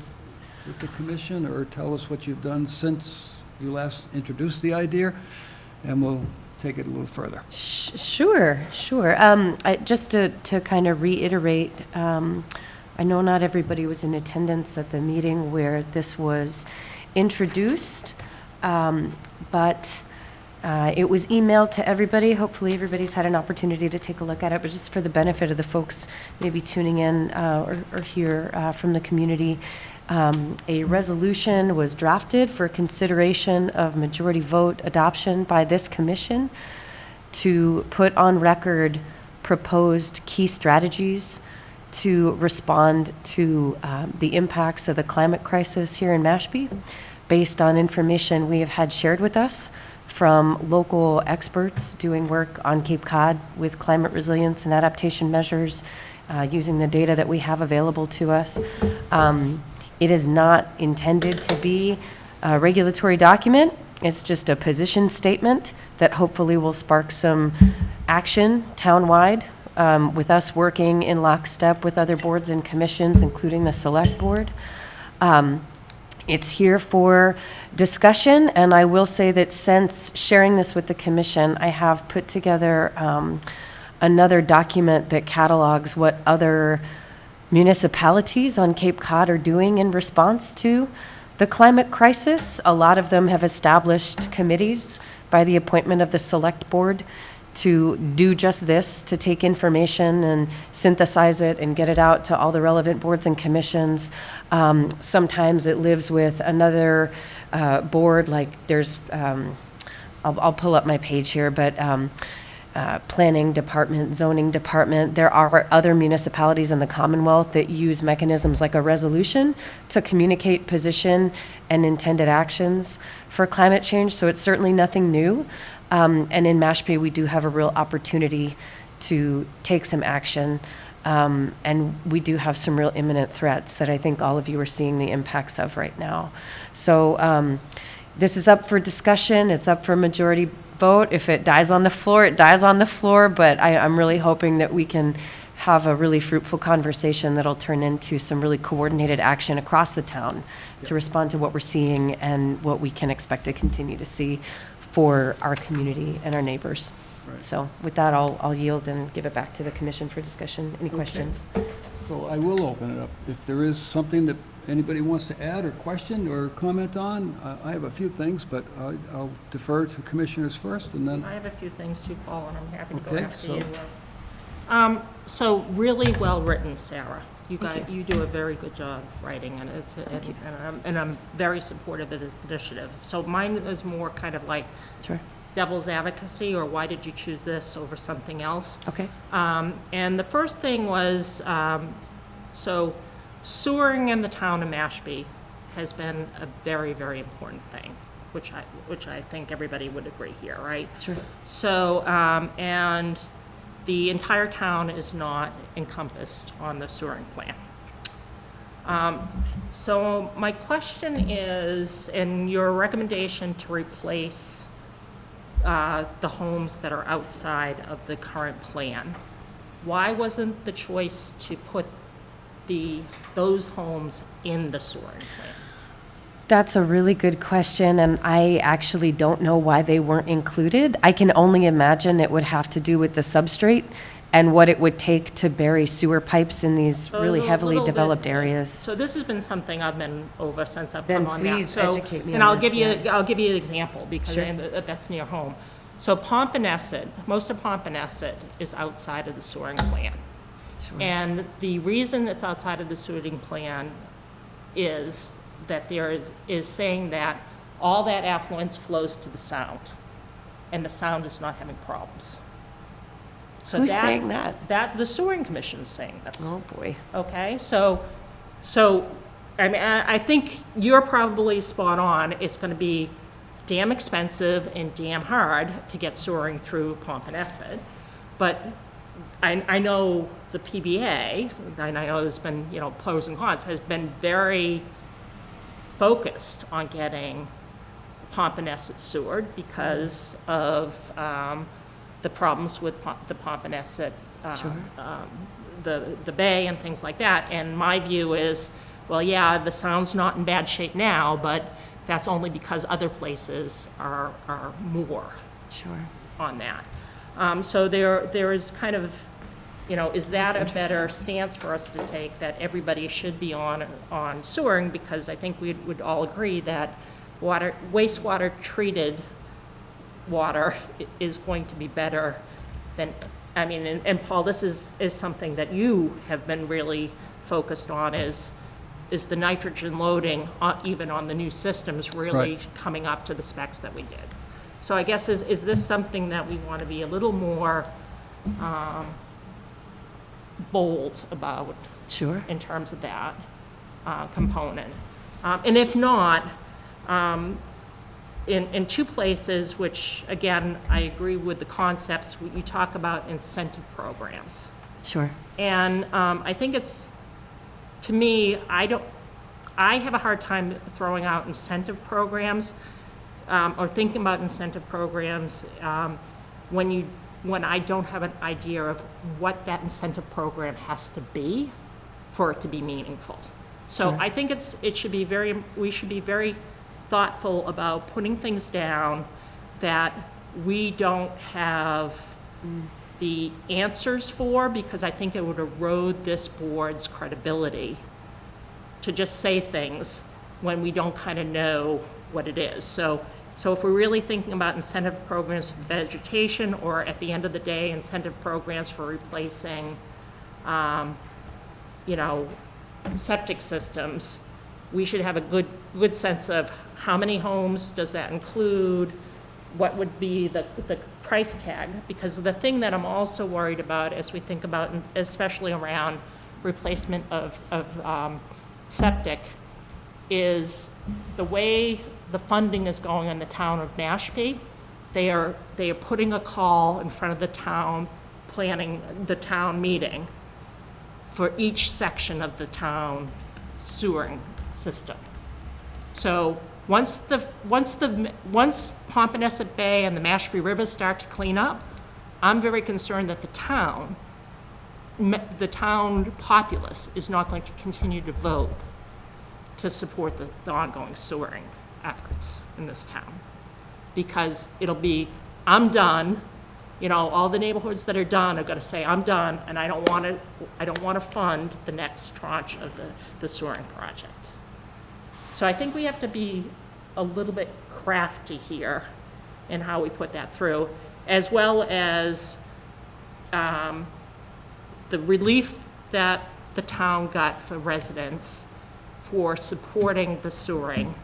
the commission, or tell us what you've done since you last introduced the idea, and we'll take it a little further. Sure. Just to kind of reiterate, I know not everybody was in attendance at the meeting where this was introduced, but it was emailed to everybody. Hopefully, everybody's had an opportunity to take a look at it, but just for the benefit of the folks maybe tuning in or hear from the community, a resolution was drafted for consideration of majority vote adoption by this commission to put on record proposed key strategies to respond to the impacts of the climate crisis here in Mashpee, based on information we have had shared with us from local experts doing work on Cape Cod with climate resilience and adaptation measures, using the data that we have available to us. It is not intended to be a regulatory document. It's just a position statement that hopefully will spark some action townwide, with us working in lockstep with other boards and commissions, including the Select Board. It's here for discussion, and I will say that since sharing this with the commission, I have put together another document that catalogs what other municipalities on Cape Cod are doing in response to the climate crisis. A lot of them have established committees by the appointment of the Select Board to do just this, to take information and synthesize it and get it out to all the relevant boards and commissions. Sometimes it lives with another board, like there's, I'll pull up my page here, but planning department, zoning department. There are other municipalities in the Commonwealth that use mechanisms like a resolution to communicate position and intended actions for climate change, so it's certainly nothing new. And in Mashpee, we do have a real opportunity to take some action, and we do have some real imminent threats that I think all of you are seeing the impacts of right now. So this is up for discussion. It's up for majority vote. If it dies on the floor, it dies on the floor, but I'm really hoping that we can have a really fruitful conversation that'll turn into some really coordinated action across the town to respond to what we're seeing and what we can expect to continue to see for our community and our neighbors. Right. So with that, I'll yield and give it back to the commission for discussion. Any questions? So I will open it up. If there is something that anybody wants to add or question or comment on, I have a few things, but I'll defer to commissioners first, and then, I have a few things too, Paul, and I'm happy to go Okay, after so- you. So really well written, Sarah. You do a very good job writing, and and I'm very supportive of this initiative. So mine is more kind of like Sure. devil's advocacy, or why did you choose this over something else? Okay. And the first thing was, so sewering in the town of Mashpee has been a very, very important thing, which I think everybody would agree here, right? Sure. So, and the entire town is not encompassed on the sewering plan. So my question is, in your recommendation to replace the homes that are outside of the current plan, why wasn't the choice to put those homes in the sewering plan? That's a really good question, and I actually don't know why they weren't included. I can only imagine it would have to do with the substrate and what it would take to bury sewer pipes in these So really there's a heavily little bit- developed areas. So this has been something I've been over since I've Then come on now. please So- educate me And on I'll this, give you, yeah. I'll give you an example, because Sure. that's near home. So Pompanesett, most of Pompanesett is outside of the sewering plan. Sure. And the reason it's outside of the sewering plan is that there is saying that all that affluence flows to the sound, and the sound is not having problems. So Who's saying that? The Sewering Commission's saying this. Oh, boy. Okay, so, I mean, I think you're probably spot on. It's gonna be damn expensive and damn hard to get sewering through Pompanesett. But I know the PBA, and I know there's been, pros and cons, has been very focused on getting Pompanesett sewered because of the problems with the Pompanesett, Sure. the bay and things like that. And my view is, well, yeah, the sound's not in bad shape now, but that's only because other places are more Sure. on that. So there is kind of, you know, is that a better stance for us to take, that everybody should be on sewering? Because I think we would all agree that wastewater treated water is going to be better than, I mean, and Paul, this is something that you have been really focused on, is the nitrogen loading, even on the new systems, really Right. coming up to the specs that we did. So I guess, is this something that we want to be a little more bold about Sure. in terms of that component? And if not, in two places, which, again, I agree with the concepts, you talk about incentive programs. Sure. And I think it's, to me, I have a hard time throwing out incentive programs or thinking about incentive programs when I don't have an idea of what that incentive program has to be for it to be meaningful. So Sure. I think we should be very thoughtful about putting things down that we don't have the answers for, because I think it would erode this board's credibility to just say things when we don't kind of know what it is. So if we're really thinking about incentive programs for vegetation, or at the end of the day, incentive programs for replacing, septic systems, we should have a good sense of how many homes does that include, what would be the price tag. Because the thing that I'm also worried about as we think about, especially around replacement of septic, is the way the funding is going in the town of Mashpee. They are putting a call in front of the town, planning the town meeting for each section of the town sewering system. So once Pompanesett Bay and the Mashpee River start to clean up, I'm very concerned that the town populace is not going to continue to vote to support the ongoing sewering efforts in this town. Because it'll be, I'm done, all the neighborhoods that are done are gonna say, I'm done, and I don't wanna fund the next tranche of the sewering project. So I think we have to be a little bit crafty here in how we put that through, as well as the relief that the town got for residents for supporting the sewering,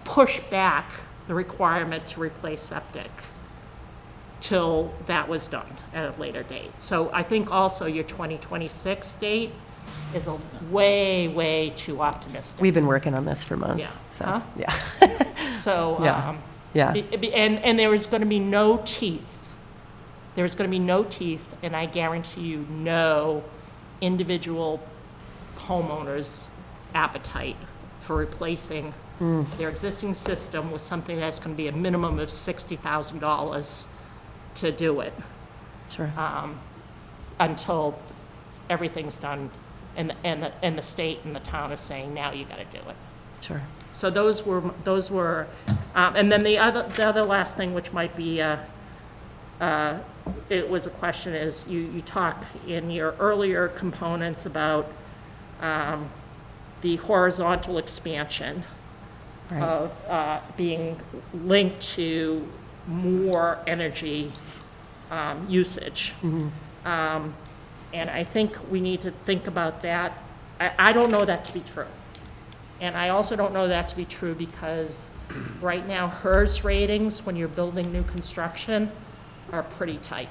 push back the requirement to replace septic till that was done at a later date. So I think also your 2026 date is a way too optimistic. We've been working on this for months, Yeah. so, Huh? yeah. So, Yeah. Yeah. and there is going to be no teeth. There's going to be no teeth, and I guarantee you no individual homeowners' appetite for replacing their existing system with something that's going to be a minimum of $60,000 to do it Sure. until everything's done, and the state and the town is saying, now you got to do it. Sure. So those were, and then the other last thing, which might be, it was a question, is you talk in your earlier components about the horizontal expansion Right. of being linked to more energy usage. And I think we need to think about that. I don't know that to be true. And I also don't know that to be true because right now, HERS ratings, when you're building new construction, are pretty tight.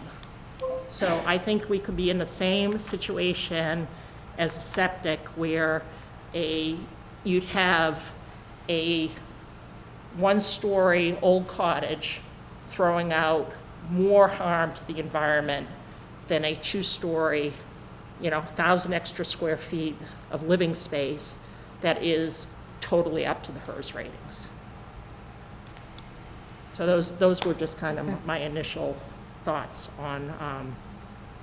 So I think we could be in the same situation as a septic, where you'd have a one-story old cottage throwing out more harm to the environment than a two-story, 1,000 extra square feet of living space that is totally up to the HERS ratings. So those were just kind of my initial thoughts on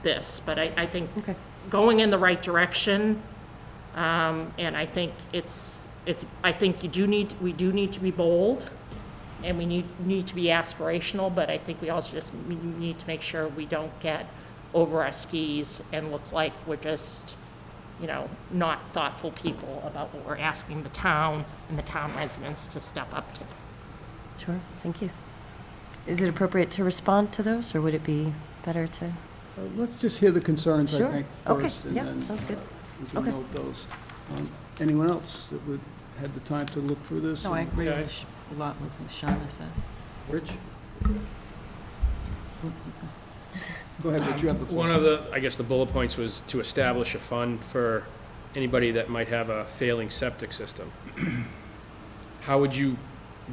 this, but I think Okay. going in the right direction, and I think I think we do need to be bold, and we need to be aspirational, but I think we also just need to make sure we don't get over our skis and look like we're just, not thoughtful people about what we're asking the town and the town residents to step up to. Sure, thank you. Is it appropriate to respond to those, or would it be better to? Let's just hear the concerns, I Sure. think, Okay, first. And yeah, then sounds good. we can Okay. note those. Anyone else that would have the time to look through this? No, I agree Yeah, with a lot with what Shauna says. Rich? Go ahead, Rich, you have the floor. One of the, I guess the bullet points was to establish a fund for anybody that might have a failing septic system. How would you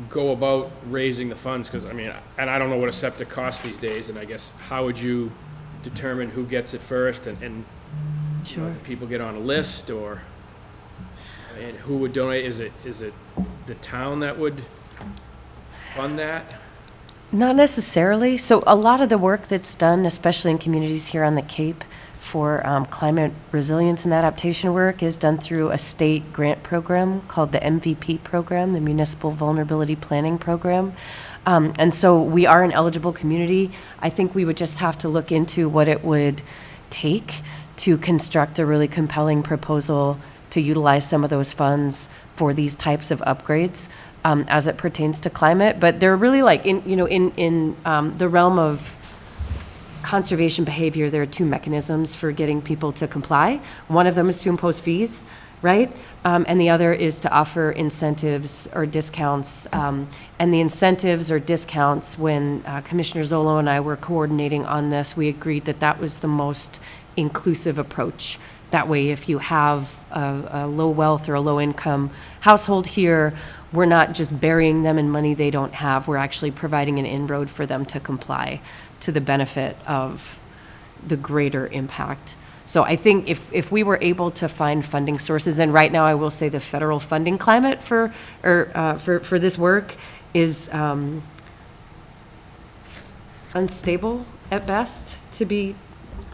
go about raising the funds? Because, I don't know what a septic costs these days, and I guess, how would you determine who gets it first, and Sure. do people get on a list, or, and who would donate? Is it the town that would fund that? Not necessarily. So a lot of the work that's done, especially in communities here on the Cape, for climate resilience and adaptation work is done through a state grant program called the MVP program, the Municipal Vulnerability Planning Program. And so we are an eligible community. I think we would just have to look into what it would take to construct a really compelling proposal to utilize some of those funds for these types of upgrades as it pertains to climate. But they're really like, in the realm of conservation behavior, there are two mechanisms for getting people to comply. One of them is to impose fees, right? And the other is to offer incentives or discounts. And the incentives or discounts, when Commissioner Zolo and I were coordinating on this, we agreed that that was the most inclusive approach. That way, if you have a low wealth or a low income household here, we're not just burying them in money they don't have. We're actually providing an inroad for them to comply to the benefit of the greater impact. So I think if we were able to find funding sources, and right now I will say the federal funding climate for this work is unstable at best, to be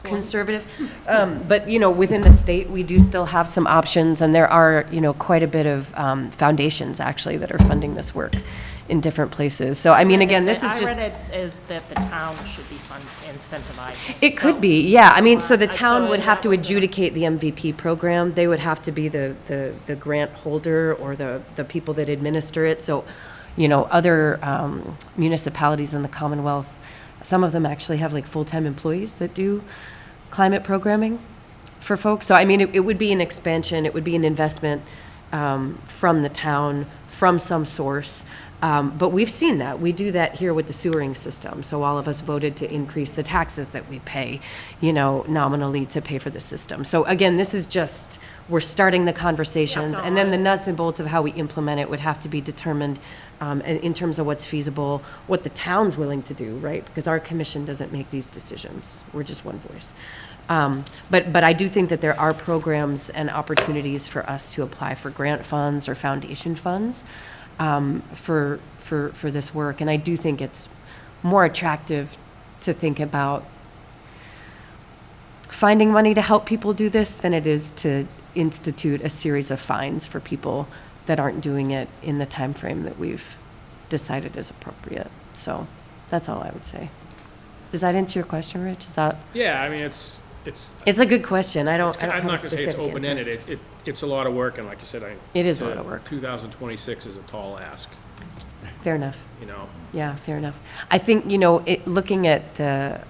conservative. But, within the state, we do still have some options, and there are, quite a bit of foundations, actually, that are funding this work in different places. So, again, this is just... I read it as that the town should be incentivized. It could be, yeah. So the So town would have that to would- adjudicate the MVP program. They would have to be the grant holder or the people that administer it. So, other municipalities in the Commonwealth, some of them actually have like full-time employees that do climate programming for folks. So, it would be an expansion, it would be an investment from the town, from some source. But we've seen that. We do that here with the sewering system. So all of us voted to increase the taxes that we pay, nominally to pay for the system. So again, this is just, we're starting the conversations, Yeah, no, and then the nuts and bolts of how we implement it would have to be determined in terms of what's feasible, what the town's willing to do, right? Because our commission doesn't make these decisions. We're just one voice. But I do think that there are programs and opportunities for us to apply for grant funds or foundation funds for this work. And I do think it's more attractive to think about finding money to help people do this than it is to institute a series of fines for people that aren't doing it in the time frame that we've decided is appropriate. So that's all I would say. Does that answer your question, Rich? Is that? Yeah, it's It's a good question. I don't I'm have a not gonna say it's specific answer. open-ended. It's a lot of work, and like you said, It is a lot of work. 2026 is a tall ask, Fair enough. Yeah, fair enough. I think, looking at the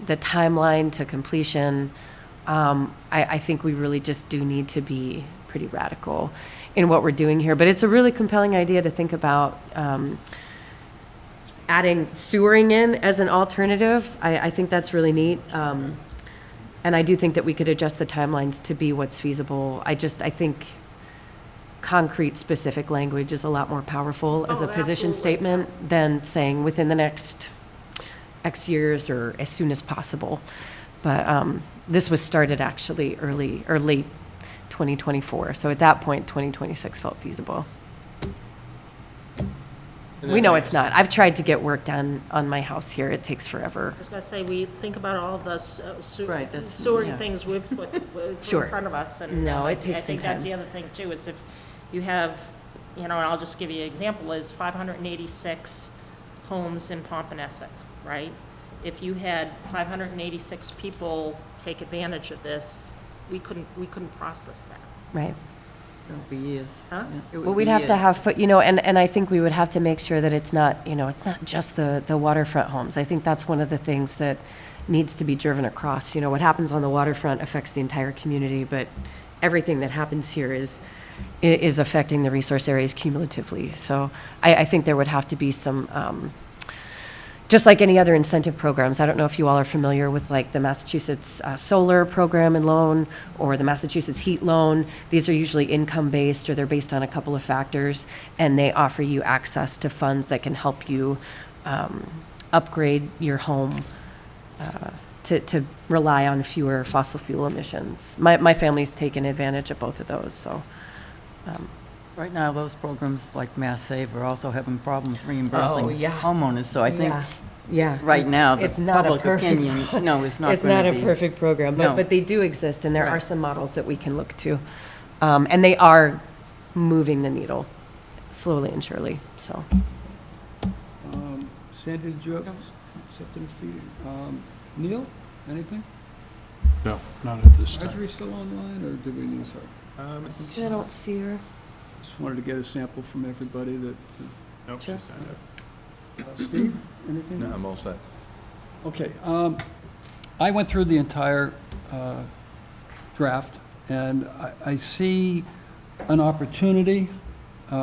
timeline to completion, I think we really just do need to be pretty radical in what we're doing here. But it's a really compelling idea to think about adding sewering in as an alternative. I think that's really neat. And I do think that we could adjust the timelines to be what's feasible. I think concrete, specific language is a lot more powerful as a position absolutely. statement than saying within the next X years or as soon as possible. But this was started actually early or late 2024. So at that point, 2026 felt feasible. We know it's not. I've tried to get work done on my house here. It takes forever. I was gonna say, we think about all the Right, that's- sewering yeah. things we've put Sure. in front of us, and. No, it takes I think some that's time. the other thing too, is if you have, and I'll just give you an example, is 586 homes in Pompanesett, right? If you had 586 people take advantage of this, we couldn't process that. Right. It would be years. Huh? Yeah, it would Well, we'd be have to years. have, and I think we would have to make sure that it's not, it's not just the waterfront homes. I think that's one of the things that needs to be driven across. What happens on the waterfront affects the entire community, but everything that happens here is affecting the resource areas cumulatively. So I think there would have to be some, just like any other incentive programs. I don't know if you all are familiar with like the Massachusetts solar program and loan or the Massachusetts heat loan. These are usually income-based, or they're based on a couple of factors, and they offer you access to funds that can help you upgrade your home to rely on fewer fossil fuel emissions. My family's taken advantage of both of those, so. Right now, those programs like Mass Save are also having problems reimbursing Oh, yeah. homeowners, so I think Yeah. right now, the It's not a public perfect opinion, no, it's not It's going not to a be. perfect program, No. but they do exist, and there are Right. some models that we can look to. And they are moving the needle, slowly and surely, so. Sandy, did you have something for you? Neil, anything? No, not at this time. Marjorie still online, or did we lose her? I don't see her. Just wanted to get a sample from everybody that, Nope, Sure. she signed up. Steve, anything? No, I'm all set. Okay, I went through the entire draft, and I see an opportunity.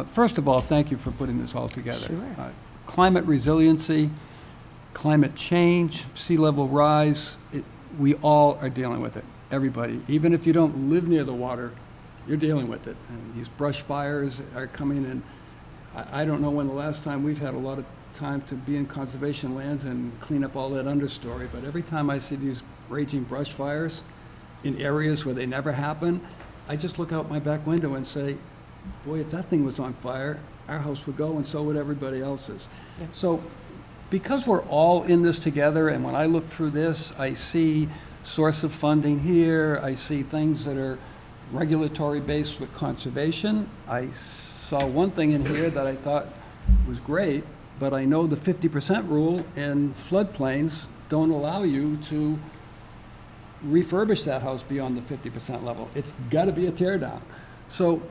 First of all, thank you for putting this all together. Sure. Climate resiliency, climate change, sea level rise, we all are dealing with it, everybody. Even if you don't live near the water, you're dealing with it. And these brush fires are coming in. I don't know when the last time we've had a lot of time to be in conservation lands and clean up all that understory, but every time I see these raging brush fires in areas where they never happen, I just look out my back window and say, boy, if that thing was on fire, our house would go and so would everybody else's. So because we're all in this together, and when I look through this, I see source of funding here, I see things that are regulatory based with conservation. I saw one thing in here that I thought was great, but I know the 50% rule in floodplains don't allow you to refurbish that house beyond the 50% level. It's got to be a tear down. So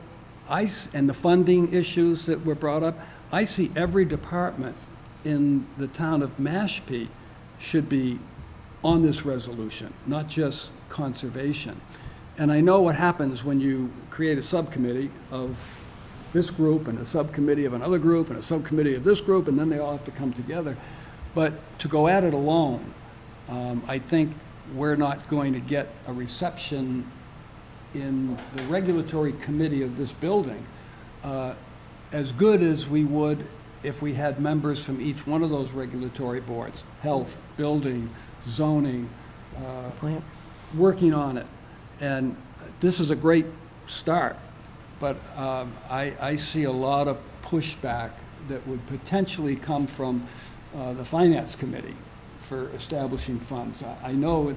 and the funding issues that were brought up, I see every department in the town of Mashpee should be on this resolution, not just conservation. And I know what happens when you create a subcommittee of this group and a subcommittee of another group and a subcommittee of this group, and then they all have to come together. But to go at it alone, I think we're not going to get a reception in the regulatory committee of this building as good as we would if we had members from each one of those regulatory boards, health, building, zoning, Point. working on it. And this is a great start, but I see a lot of pushback that would potentially come from the Finance Committee for establishing funds. I know,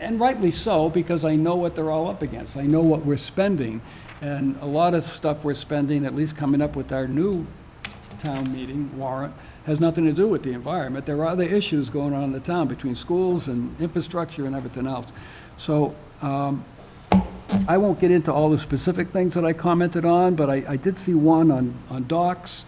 and rightly so, because I know what they're all up against. I know what we're spending, and a lot of stuff we're spending, at least coming up with our new town meeting warrant, has nothing to do with the environment. There are other issues going on in the town between schools and infrastructure and everything else. So I won't get into all the specific things that I commented on, but I did see one on docks,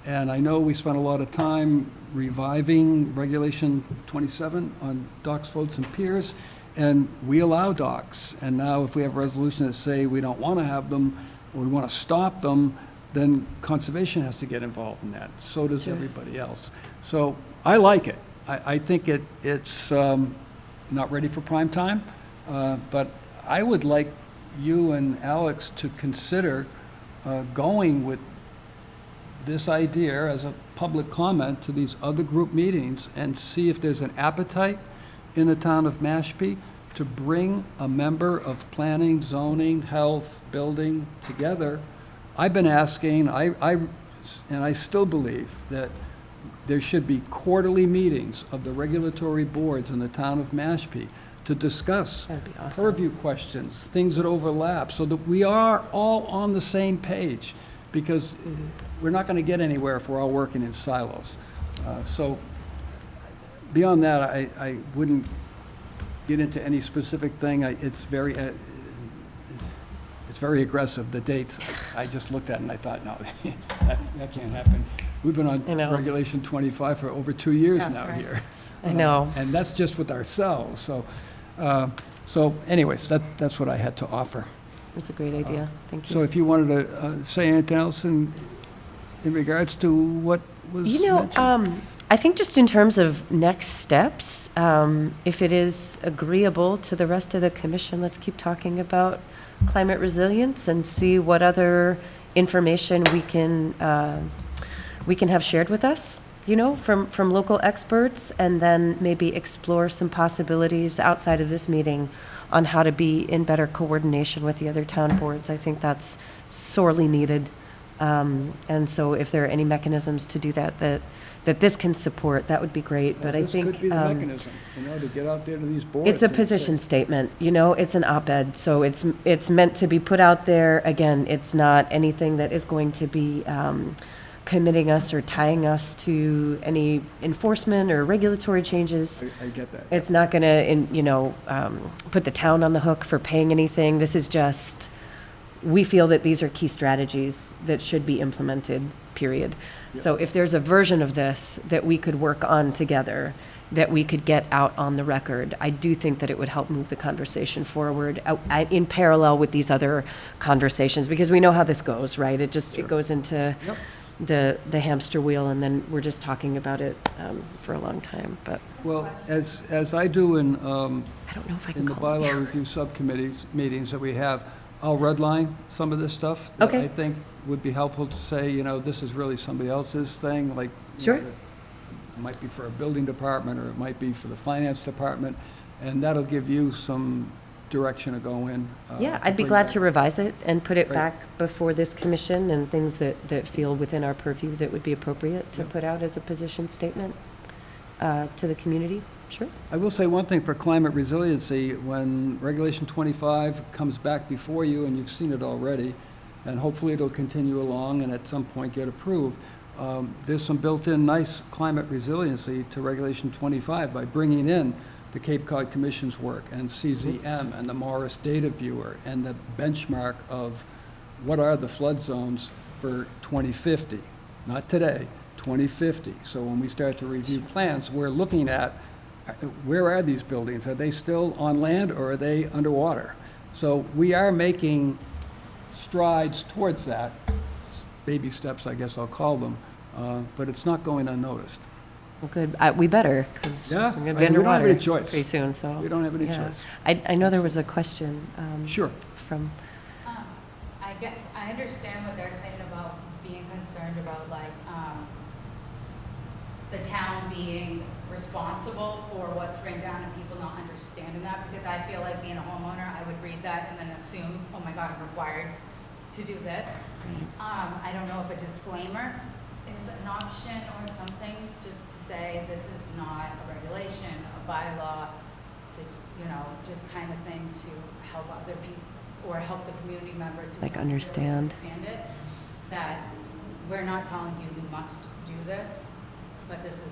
and I know we spent a lot of time reviving Regulation 27 on docks, floats, and piers, and we allow docks. And now if we have a resolution that say we don't want to have them, or we want to stop them, then conservation has to get involved in that. So does everybody else. So I like it. I think it's not ready for prime time, but I would like you and Alex to consider going with this idea as a public comment to these other group meetings and see if there's an appetite in the town of Mashpee to bring a member of planning, zoning, health, building together. I've been asking, I ordinance, and I still believe that there should be quarterly meetings of the regulatory boards in the town of Mashpee to discuss That'd be awesome. purview questions, things that overlap, so that we are all on the same page, because we're not going to get anywhere if we're all working in silos. So beyond that, I wouldn't get into any specific thing. It's very aggressive, the dates. I just looked at it and I thought, no, that can't happen. We've been on I know. Regulation 25 for over 2 years now right. here. I know. And that's just with ourselves, so anyways, that's what I had to offer. That's a great idea. Thank So you. if you wanted to say anything else in regards to what was You know, mentioned? I think just in terms of next steps, if it is agreeable to the rest of the commission, let's keep talking about climate resilience and see what other information we can have shared with us, you know, from local experts, and then maybe explore some possibilities outside of this meeting on how to be in better coordination with the other town boards. I think that's sorely needed. And so if there are any mechanisms to do that this can support, that would be great. But I think This could be the mechanism, to get out there to these boards. it's a and say- position statement, you know, it's an op-ed, so it's meant to be put out there. Again, it's not anything that is going to be committing us or tying us to any enforcement or regulatory changes. I get that. It's not going to, put the town on the hook for paying anything. This is just, we feel that these are key strategies that should be implemented, period. So if there's a version of this that we could work on together, that we could get out on the record, I do think that it would help move the conversation forward in parallel with these other conversations, because we know how this goes, right? It goes into the hamster wheel, and then we're just talking about it for a long time, but Well, as I do in I don't know if I can the call it. bylaw review subcommittees, meetings that we have, I'll redline some of this stuff that Okay. I think would be helpful to say, this is really somebody else's thing, like, Sure. it might be for a building department, or it might be for the finance department, and that'll give you some direction to go in. Yeah, I'd be bring glad back. to revise it and put it Right. back before this commission, and things that feel within our purview that would be appropriate to Yeah. put out as a position statement to the community. Sure. I will say one thing for climate resiliency, when Regulation 25 comes back before you, and you've seen it already, and hopefully it'll continue along and at some point get approved, there's some built-in nice climate resiliency to Regulation 25 by bringing in the Cape Cod Commission's work, and CZM, and the Morris Data Viewer, and the benchmark of what are the flood zones for 2050, not today, 2050. So when we start to review plans, we're looking at where are these buildings? Are they still on land, or are they underwater? So we are making strides towards that, baby steps, I guess I'll call them, but it's not going unnoticed. Well, good. We better, because Yeah, we're going to I be mean, we don't have underwater any choice. pretty soon, so. We don't have any yeah. choice. I know there was a question Sure. from, I guess, I understand what they're saying about being concerned about, like, the town being responsible for what's written down and people not understanding that, because I feel like being a homeowner, I would read that and then assume, oh my God, I'm required to do this. I don't know if a disclaimer is an option or something, just to say this is not a regulation, a bylaw, so, just kind of thing to help other people, or help the community members who Like, don't really understand. understand it, that we're not telling you you must do this, but this is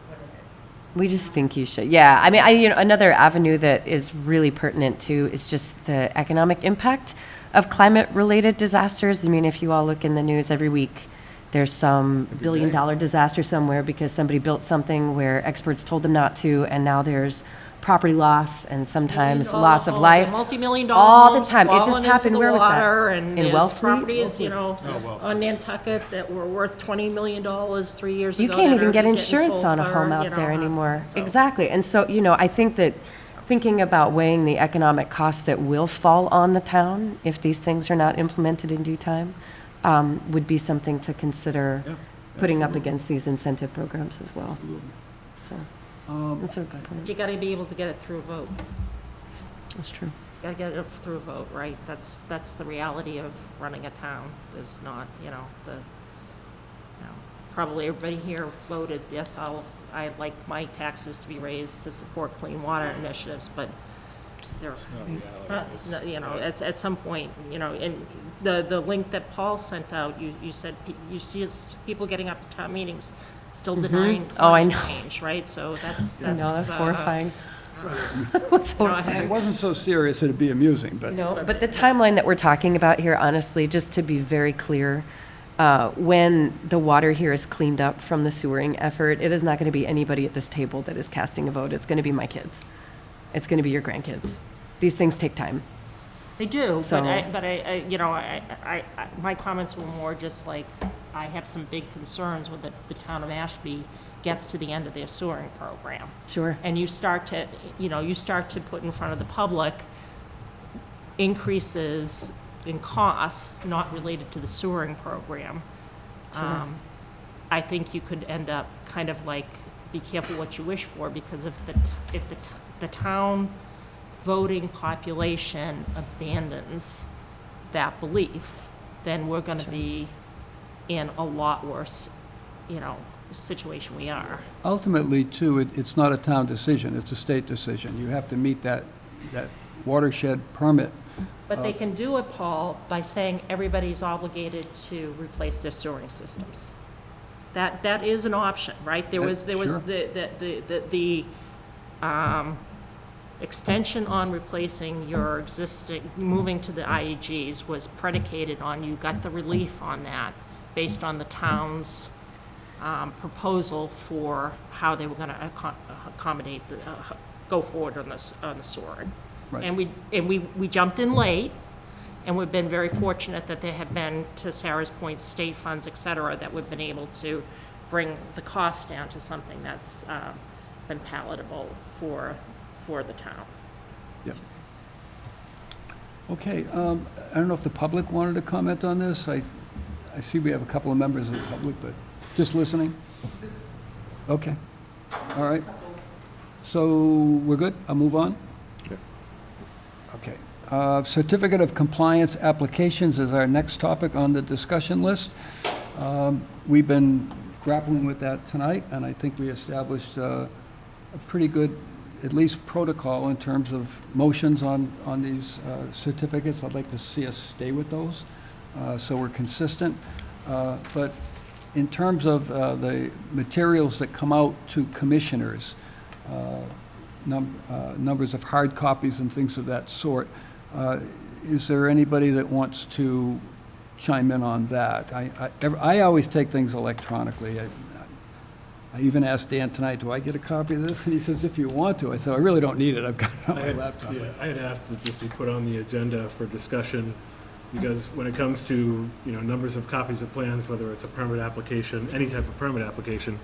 what it is. we just think you should. Yeah, I mean, another avenue that is really pertinent too is just the economic impact of climate-related disasters. I mean, if you all look in the news every week, there's some billion-dollar disaster somewhere because somebody built something where experts told them not to, and now there's property loss and sometimes loss of life. Multi-million-dollar All the homes time. It just falling happened. into the Where was that? water, and In there's Wellfleet? properties, Wellfleet. on Nantucket that were worth $20 million 3 years ago. You can't that even are get getting insurance sold on a for, home out there anymore. so. Exactly. And so, I think that thinking about weighing the economic costs that will fall on the town if these things are not implemented in due time would be something to consider putting up against these incentive programs as well. So, that's a good point. You gotta be able to get it through a vote. That's true. Gotta get it through a vote, right? That's the reality of running a town. There's not, Probably everybody here voted, yes, I'd like my taxes to be raised to support clean water initiatives, but they're, it's not, you know, at some point, you know, and the link that Paul sent out, you said, you see people getting up at town meetings still denying Oh, I climate know. change, right? So that's. I know, that's horrifying. If It's it horrifying. wasn't so serious, it'd be amusing, but. No, but the timeline that we're talking about here, honestly, just to be very clear, when the water here is cleaned up from the sewering effort, it is not going to be anybody at this table that is casting a vote. It's going to be my kids. It's going to be your grandkids. These things take time. They do, So- but I, you know, my comments were more just like, I have some big concerns with the town of Mashpee gets to the end of their sewering program. Sure. And you start to, you know, you start to put in front of the public increases in costs not related to the sewering program. Sure. I think you could end up kind of like, be careful what you wish for, because if the town voting population abandons that belief, then we're gonna be in a lot worse, you know, situation we are. Ultimately, too, it's not a town decision, it's a state decision. You have to meet that watershed permit. But they can do it, Paul, by saying everybody's obligated to replace their sewering systems. That is an option, right? There was Sure. the extension on replacing your existing, moving to the IEGs was predicated on, you got the relief on that based on the town's proposal for how they were going to accommodate, go forward on the sewering. Right. And we jumped in late, and we've been very fortunate that there have been, to Sarah's point, state funds, et cetera, that we've been able to bring the cost down to something that's been palatable for the town. Yep. Okay, I don't know if the public wanted to comment on this. I see we have a couple of members of the public, but just listening? Okay, all right. So, we're good? I'll move on? Okay. Certificate of compliance applications is our next topic on the discussion list. We've been grappling with that tonight, and I think we established a pretty good, at least protocol in terms of motions on these certificates. I'd like to see us stay with those, so we're consistent. But in terms of the materials that come out to commissioners, numbers of hard copies and things of that sort, is there anybody that wants to chime in on that? I always take things electronically. I even asked Dan tonight, do I get a copy of this? And he says, if you want to. I said, I really don't need it. I've got it on my laptop. Yeah, I had asked that this be put on the agenda for discussion, because when it comes to, you know, numbers of copies of plans, whether it's a permit application, any type of permit application,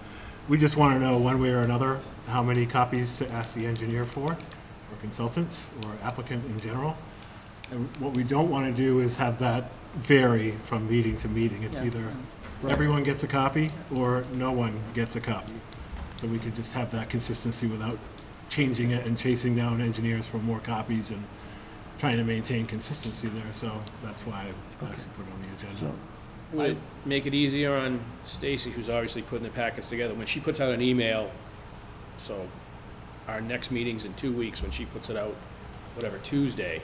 we just want to know one way or another how many copies to ask the engineer for, or consultants, or applicant in general. And what we don't want to do is have that vary from meeting to meeting. It's either everyone gets a copy or no one gets a copy. So we could just have that consistency without changing it and chasing down engineers for more copies and trying to maintain consistency there. So that's why I asked to put it on the agenda. I'd make it easier on Stacy, who's obviously putting the packets together. When she puts out an email, so our next meeting's in 2 weeks, when she puts it out, whatever, Tuesday,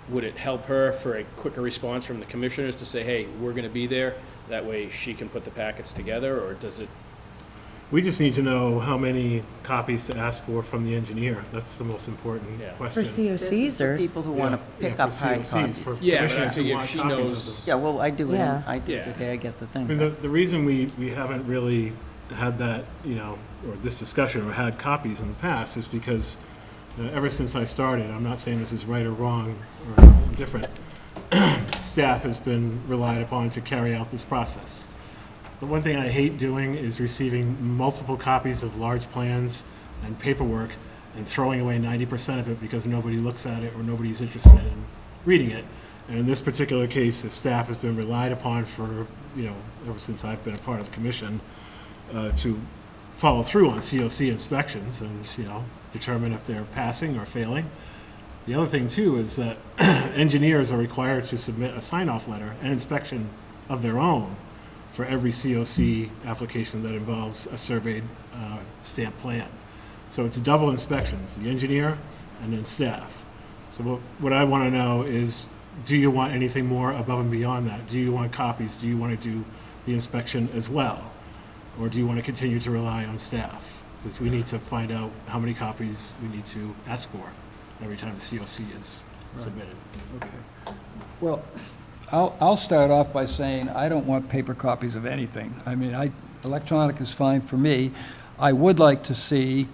would it help her for a quicker response from the commissioners to say, hey, we're gonna be there? That way she can put the packets together, or does it? We just need to know how many copies to ask for from the engineer. That's the most important Yeah. For question. This is for people who want to Yeah, pick for up hard COCs, copies. for Yeah, but I commissioners who figure if want she copies of knows- them. Yeah, well, I do it, Yeah. I do it Yeah. the day I get the I mean, thing. the reason we haven't really had that, you know, or this discussion, or had copies in the past, is because ever since I started, I'm not saying this is right or wrong or different, staff has been relied upon to carry out this process. The one thing I hate doing is receiving multiple copies of large plans and paperwork and throwing away 90% of it because nobody looks at it or nobody's interested in reading it. And in this particular case, if staff has been relied upon for, you know, ever since I've been a part of the commission, to follow through on COC inspections and, you know, determine if they're passing or failing. The other thing too is that engineers are required to submit a sign-off letter and inspection of their own for every COC application that involves a surveyed stamp plan. So it's double inspections, the engineer and then staff. So what I want to know is, do you want anything more above and beyond that? Do you want copies? Do you want to do the inspection as well? Or do you want to continue to rely on staff? Because we need to find out how many copies we need to ask for every time the COC is submitted. Okay. Well, I'll start off by saying I don't want paper copies of anything. I mean, electronic is fine for me. I would like to see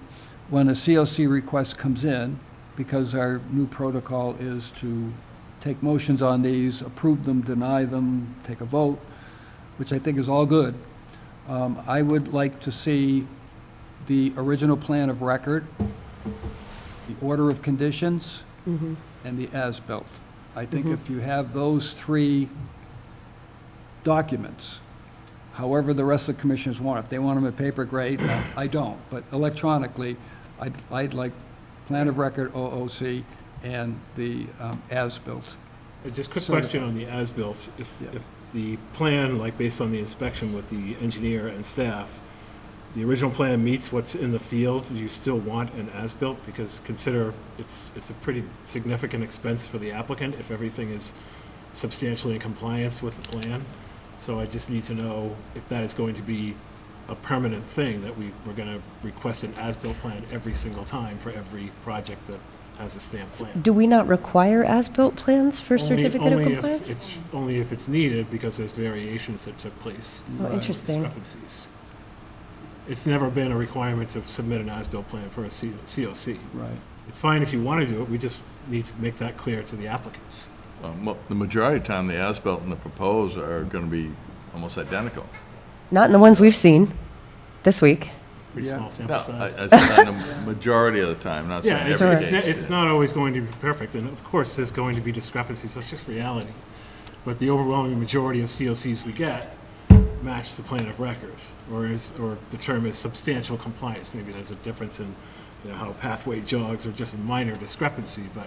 when a COC request comes in, because our new protocol is to take motions on these, approve them, deny them, take a vote, which I think is all good. I would like to see the original plan of record, the order of conditions, and the as-built. I think if you have those three documents, however the rest of the commissioners want, if they want them in paper, great, I don't, but electronically, I'd like plan of record, OOC, and the as-built. Just a quick question on the as-built. If the plan, like based on the inspection with the engineer and staff, the original plan meets what's in the field, do you still want an as-built? Because consider it's a pretty significant expense for the applicant if everything is substantially in compliance with the plan. So I just need to know if that is going to be a permanent thing, that we're going to request an as-built plan every single time for every project that has a stamped plan. Do we not require as-built plans for certificate of Only compliance? only if it's needed, because there's variations that took place. Oh, interesting. Discrepancies. It's never been a requirement to submit an as-built plan for a COC. Right. It's fine if you want to do it, we just need to make that clear to the applicants. The majority of the time, the as-built and the proposed are going to be almost identical. Not in the ones we've seen this week. Pretty Yeah. small sample No, size. I said on the majority of the time, not saying Yeah, it's, every it's, case. it's not always going to be perfect, and of course, there's going to be discrepancies, that's just reality. But the overwhelming majority of COCs we get match the plan of record, or the term is substantial compliance. Maybe there's a difference in, how pathway jogs, or just a minor discrepancy, but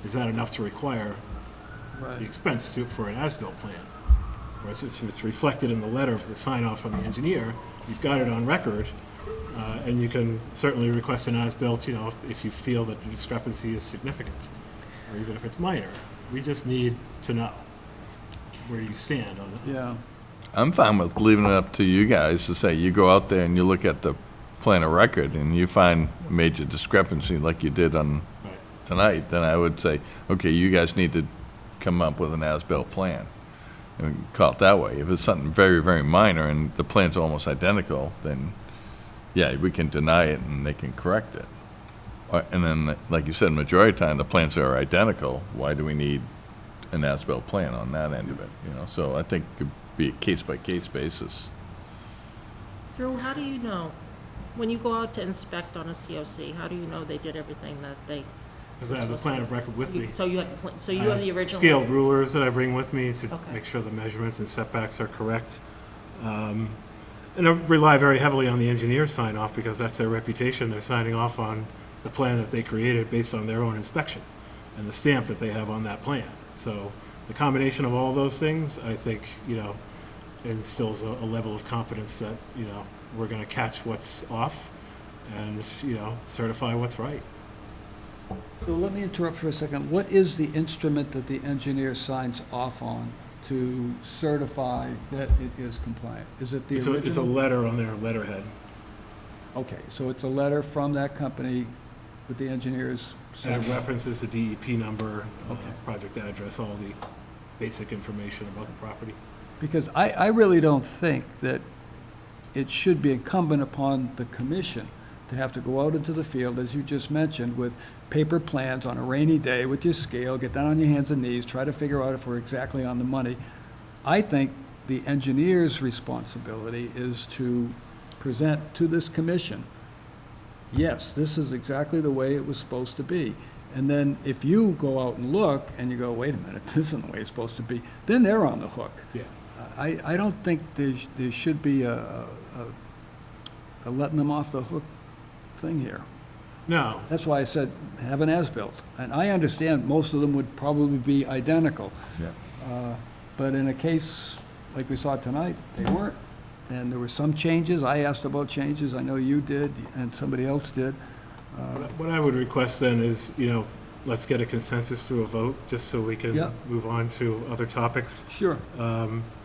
is that enough to require the expense for an as-built plan? Whereas if it's reflected in the letter of the sign-off from the engineer, you've got it on record, and you can certainly request an as-built, if you feel that the discrepancy is significant, or even if it's minor. We just need to know where you stand on it. Yeah. I'm fine with leaving it up to you guys to say, you go out there and you look at the plan of record and you find a major discrepancy like you did on Right. tonight, then I would say, okay, you guys need to come up with an as-built plan. And we can call it that way. If it's something very, very minor and the plan's almost identical, then, yeah, we can deny it and they can correct it. And then, like you said, majority of the time, the plans are identical. Why do we need an as-built plan on that end of it, So I think it could be a case-by-case basis. Drew, how do you know, when you go out to inspect on a COC, how do you know they did everything that they? Because I have the plan of record with me. So you have the, so you I have the original? Scaled rulers that I bring with me to Okay. make sure the measurements and setbacks are correct. And I rely very heavily on the engineer's sign-off, because that's their reputation. They're signing off on the plan that they created based on their own inspection and the stamp that they have on that plan. So the combination of all those things, I think, instills a level of confidence that, we're going to catch what's off and, certify what's right. So let me interrupt for a second. What is the instrument that the engineer signs off on to certify that it is compliant? Is it the It's original? a letter on their letterhead. Okay, so it's a letter from that company with the engineer's And it sign. references the DEP number, Okay. project address, all the basic information about the property. Because I really don't think that it should be incumbent upon the commission to have to go out into the field, as you just mentioned, with paper plans on a rainy day with your scale, get down on your hands and knees, try to figure out if we're exactly on the money. I think the engineer's responsibility is to present to this commission, yes, this is exactly the way it was supposed to be. And then if you go out and look and you go, wait a minute, this isn't the way it's supposed to be, then they're on the hook. Yeah. I don't think there should be a letting them off the hook thing here. No, That's why I said have an as-built. And I understand most of them would probably be identical. Yeah. But in a case like we saw tonight, they weren't. And there were some changes. I asked about changes. I know you did, and somebody else did. What I would request then is, let's get a consensus through a vote, just so we Yeah. can move on to other topics. Sure.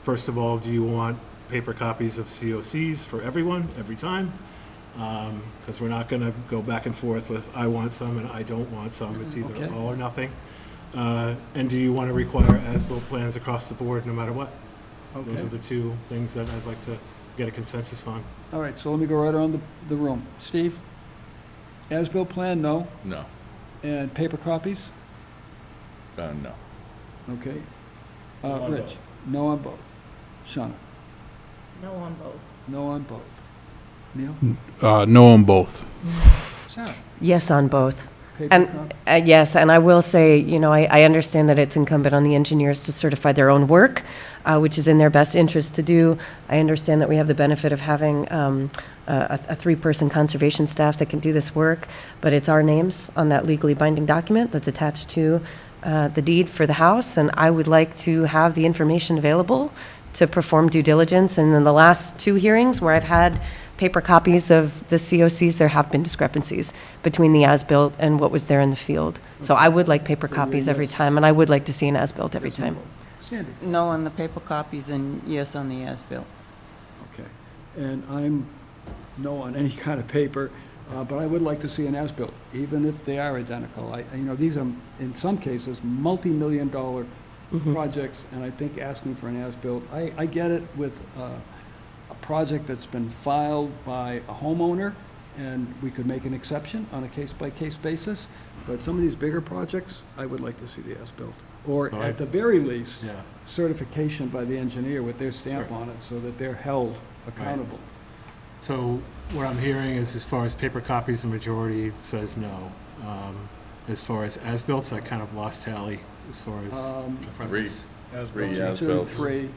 First of all, do you want paper copies of COCs for everyone, every time? Because we're not going to go back and forth with, I want some and I don't want some. It's either Okay. all or nothing. And do you want to require as-built plans across the board, no matter what? Those Okay. are the two things that I'd like to get a consensus on. All right, so let me go right around the room. Steve? As-built plan, no. No, And paper copies? no. Okay. No on Rich? both. No on both. Shauna? No on both. No on both. Neil? No on both. Sarah? Yes on both. Paper And, copy? yes, and I will say, I understand that it's incumbent on the engineers to certify their own work, which is in their best interest to do. I understand that we have the benefit of having a three-person conservation staff that can do this work, but it's our names on that legally binding document that's attached to the deed for the house, and I would like to have the information available to perform due diligence. And in the last two hearings where I've had paper copies of the COCs, there have been discrepancies between the as-built and what was there in the field. So I would like paper So you're copies every yes. time, and I would like to see an as-built every Yes on time. both. Sandy? No on the paper copies and yes on the as-built. Okay. And I'm no on any kind of paper, but I would like to see an as-built, even if they are identical. These are, in some cases, multi-million-dollar projects, and I think asking for an as-built, I get it with a project that's been filed by a homeowner, and we could make an exception on a case-by-case basis, but some of these bigger projects, I would like to see the as-built. Or All at right. the very least, Yeah. certification by the engineer with their stamp Sure. on it, so that they're held accountable. So what I'm hearing is, as far as paper copies, the majority says no. As far as as-built, I kind of lost tally as far as the preference. Three Two, as-bills. three,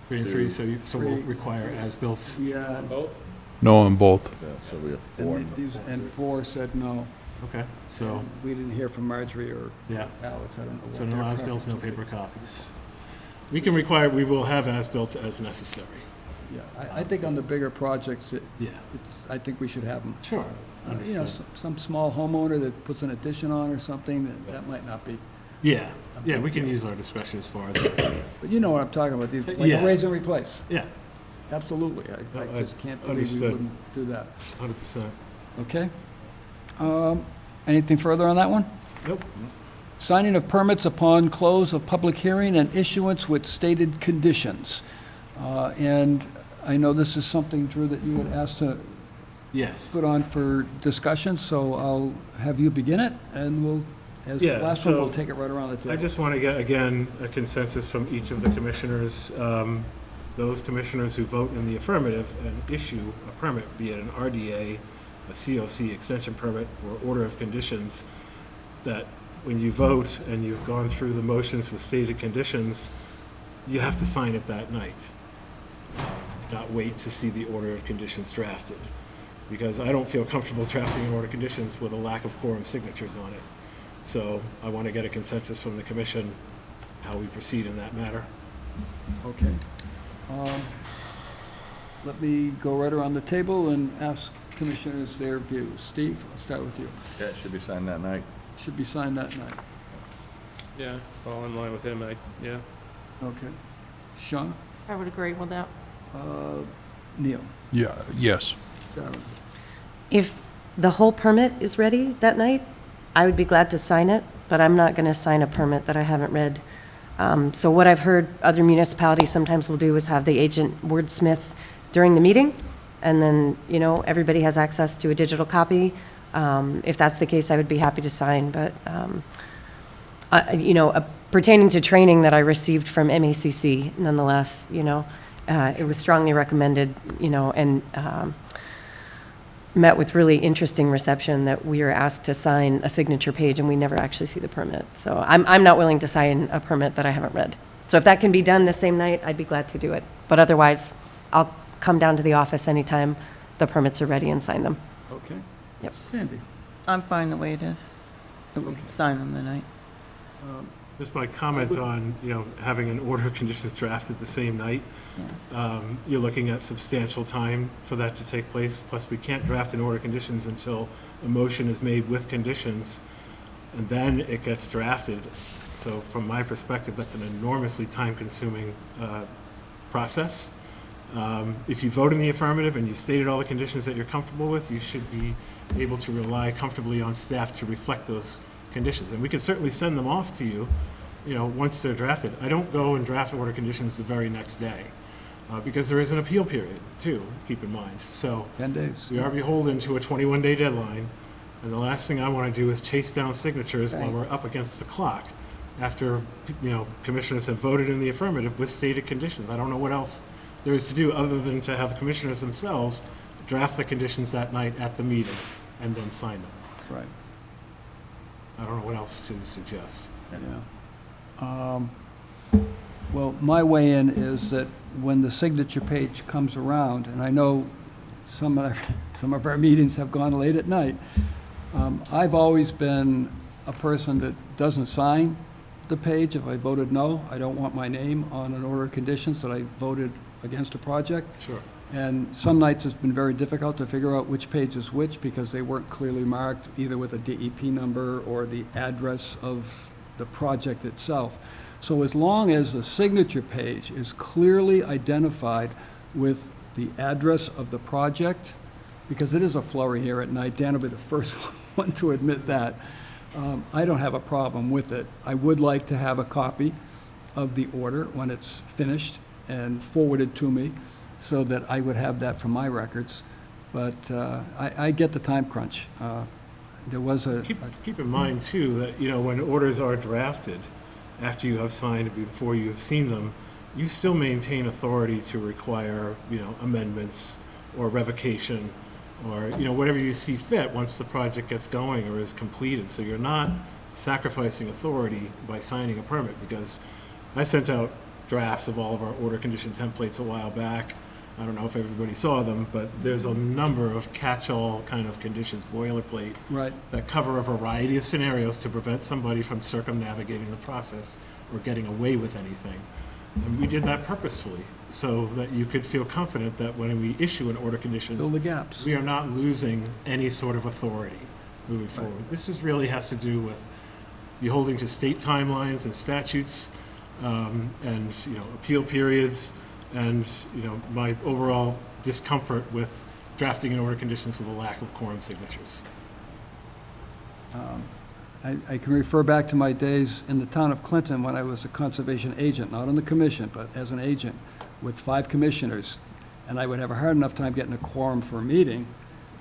3 and 3, so we'll Three. require as-built. yeah, Both? No on both. Yeah, so we have four. and four said no. Okay, so, We didn't hear from Marjorie or yeah, Alex, I don't know what so their no as-built, no preference would paper copies. We will have as-built as necessary. be. Yeah, I think on the bigger projects, Yeah, I think we should have them. sure, understood. Some small homeowner that puts an addition on or something, that might not be. Yeah, we can use our discretion as far as that. But you know what I'm talking about, these, like Yeah. a raise and replace. Yeah, Absolutely, I I just can't believe we understood. wouldn't do that. 100%. Okay. Anything further on that one? Nope. Signing of permits upon close of public hearing and issuance with stated conditions. And I know this is something, Drew, that you had asked to Yes. put on for discussion, so I'll have you begin it, and we'll, as the Yeah, last one, so we'll take it right around the table. I just want to get, again, a consensus from each of the commissioners. Those commissioners who vote in the affirmative and issue a permit, be it an RDA, a COC extension permit, or order of conditions, that when you vote and you've gone through the motions with stated conditions, you have to sign it that night. Not wait to see the order of conditions drafted. Because I don't feel comfortable drafting an order of conditions with a lack of quorum signatures on it. So I want to get a consensus from the commission how we proceed in that matter. Okay. Let me go right around the table and ask commissioners their views. Steve, I'll start with you. Yeah, it should be signed that night. Should be signed that night. Yeah, fall in line with him, yeah. Okay. Sean? I would agree with that. Neil? Yeah, yes. Sarah? If the whole permit is ready that night, I would be glad to sign it, but I'm not going to sign a permit that I haven't read. So what I've heard other municipalities sometimes will do is have the agent wordsmith during the meeting, and then, everybody has access to a digital copy. If that's the case, I would be happy to sign, but, pertaining to training that I received from MACC, nonetheless, it was strongly recommended, and met with really interesting reception that we were asked to sign a signature page and we never actually see the permit. So I'm not willing to sign a permit that I haven't read. So if that can be done the same night, I'd be glad to do it. But otherwise, I'll come down to the office anytime the permits are ready and sign them. Okay. Yep. Sandy? I'm fine the way it is. Sign them the night. Just my comment on, having an order of conditions drafted the same night. You're looking at substantial time for that to take place. Plus, we can't draft an order of conditions until a motion is made with conditions, and then it gets drafted. So from my perspective, that's an enormously time-consuming process. If you vote in the affirmative and you stated all the conditions that you're comfortable with, you should be able to rely comfortably on staff to reflect those conditions. And we can certainly send them off to you, once they're drafted. I don't go and draft order conditions the very next day, because there is an appeal period, too, keep in mind. So 10 days. we are beholden to a 21-day deadline, and the last thing I want to do is chase down signatures while Right. we're up against the clock after, commissioners have voted in the affirmative with stated conditions. I don't know what else there is to do other than to have the commissioners themselves draft the conditions that night at the meeting and then sign them. Right, I don't know what else to suggest. yeah. Well, my way in is that when the signature page comes around, and I know some of our meetings have gone late at night, I've always been a person that doesn't sign the page if I voted no. I don't want my name on an order of conditions that I voted against a project. Sure. And some nights it's been very difficult to figure out which page is which because they weren't clearly marked either with a DEP number or the address of the project itself. So as long as the signature page is clearly identified with the address of the project, because it is a flurry here at night, Dan will be the first one to admit that, I don't have a problem with it. I would like to have a copy of the order when it's finished and forwarded to me so that I would have that for my records. But I get the time crunch. There was a... Keep in mind, too, that, when orders are drafted, after you have signed, before you have seen them, you still maintain authority to require, amendments or revocation or, whatever you see fit once the project gets going or is completed. So you're not sacrificing authority by signing a permit, because I sent out drafts of all of our order condition templates a while back. I don't know if everybody saw them, but there's a number of catch-all kind of conditions, boilerplate, Right. that cover a variety of scenarios to prevent somebody from circumnavigating the process or getting away with anything. And we did that purposefully, so that you could feel confident that when we issue an order conditions, Fill the gaps. we are not losing any sort of authority moving forward. This really has to do with beholding to state timelines and statutes, and, appeal periods, and, my overall discomfort with drafting an order conditions with a lack of quorum signatures. I can refer back to my days in the town of Clinton when I was a conservation agent, not on the commission, but as an agent with 5 commissioners. And I would have a hard enough time getting a quorum for a meeting,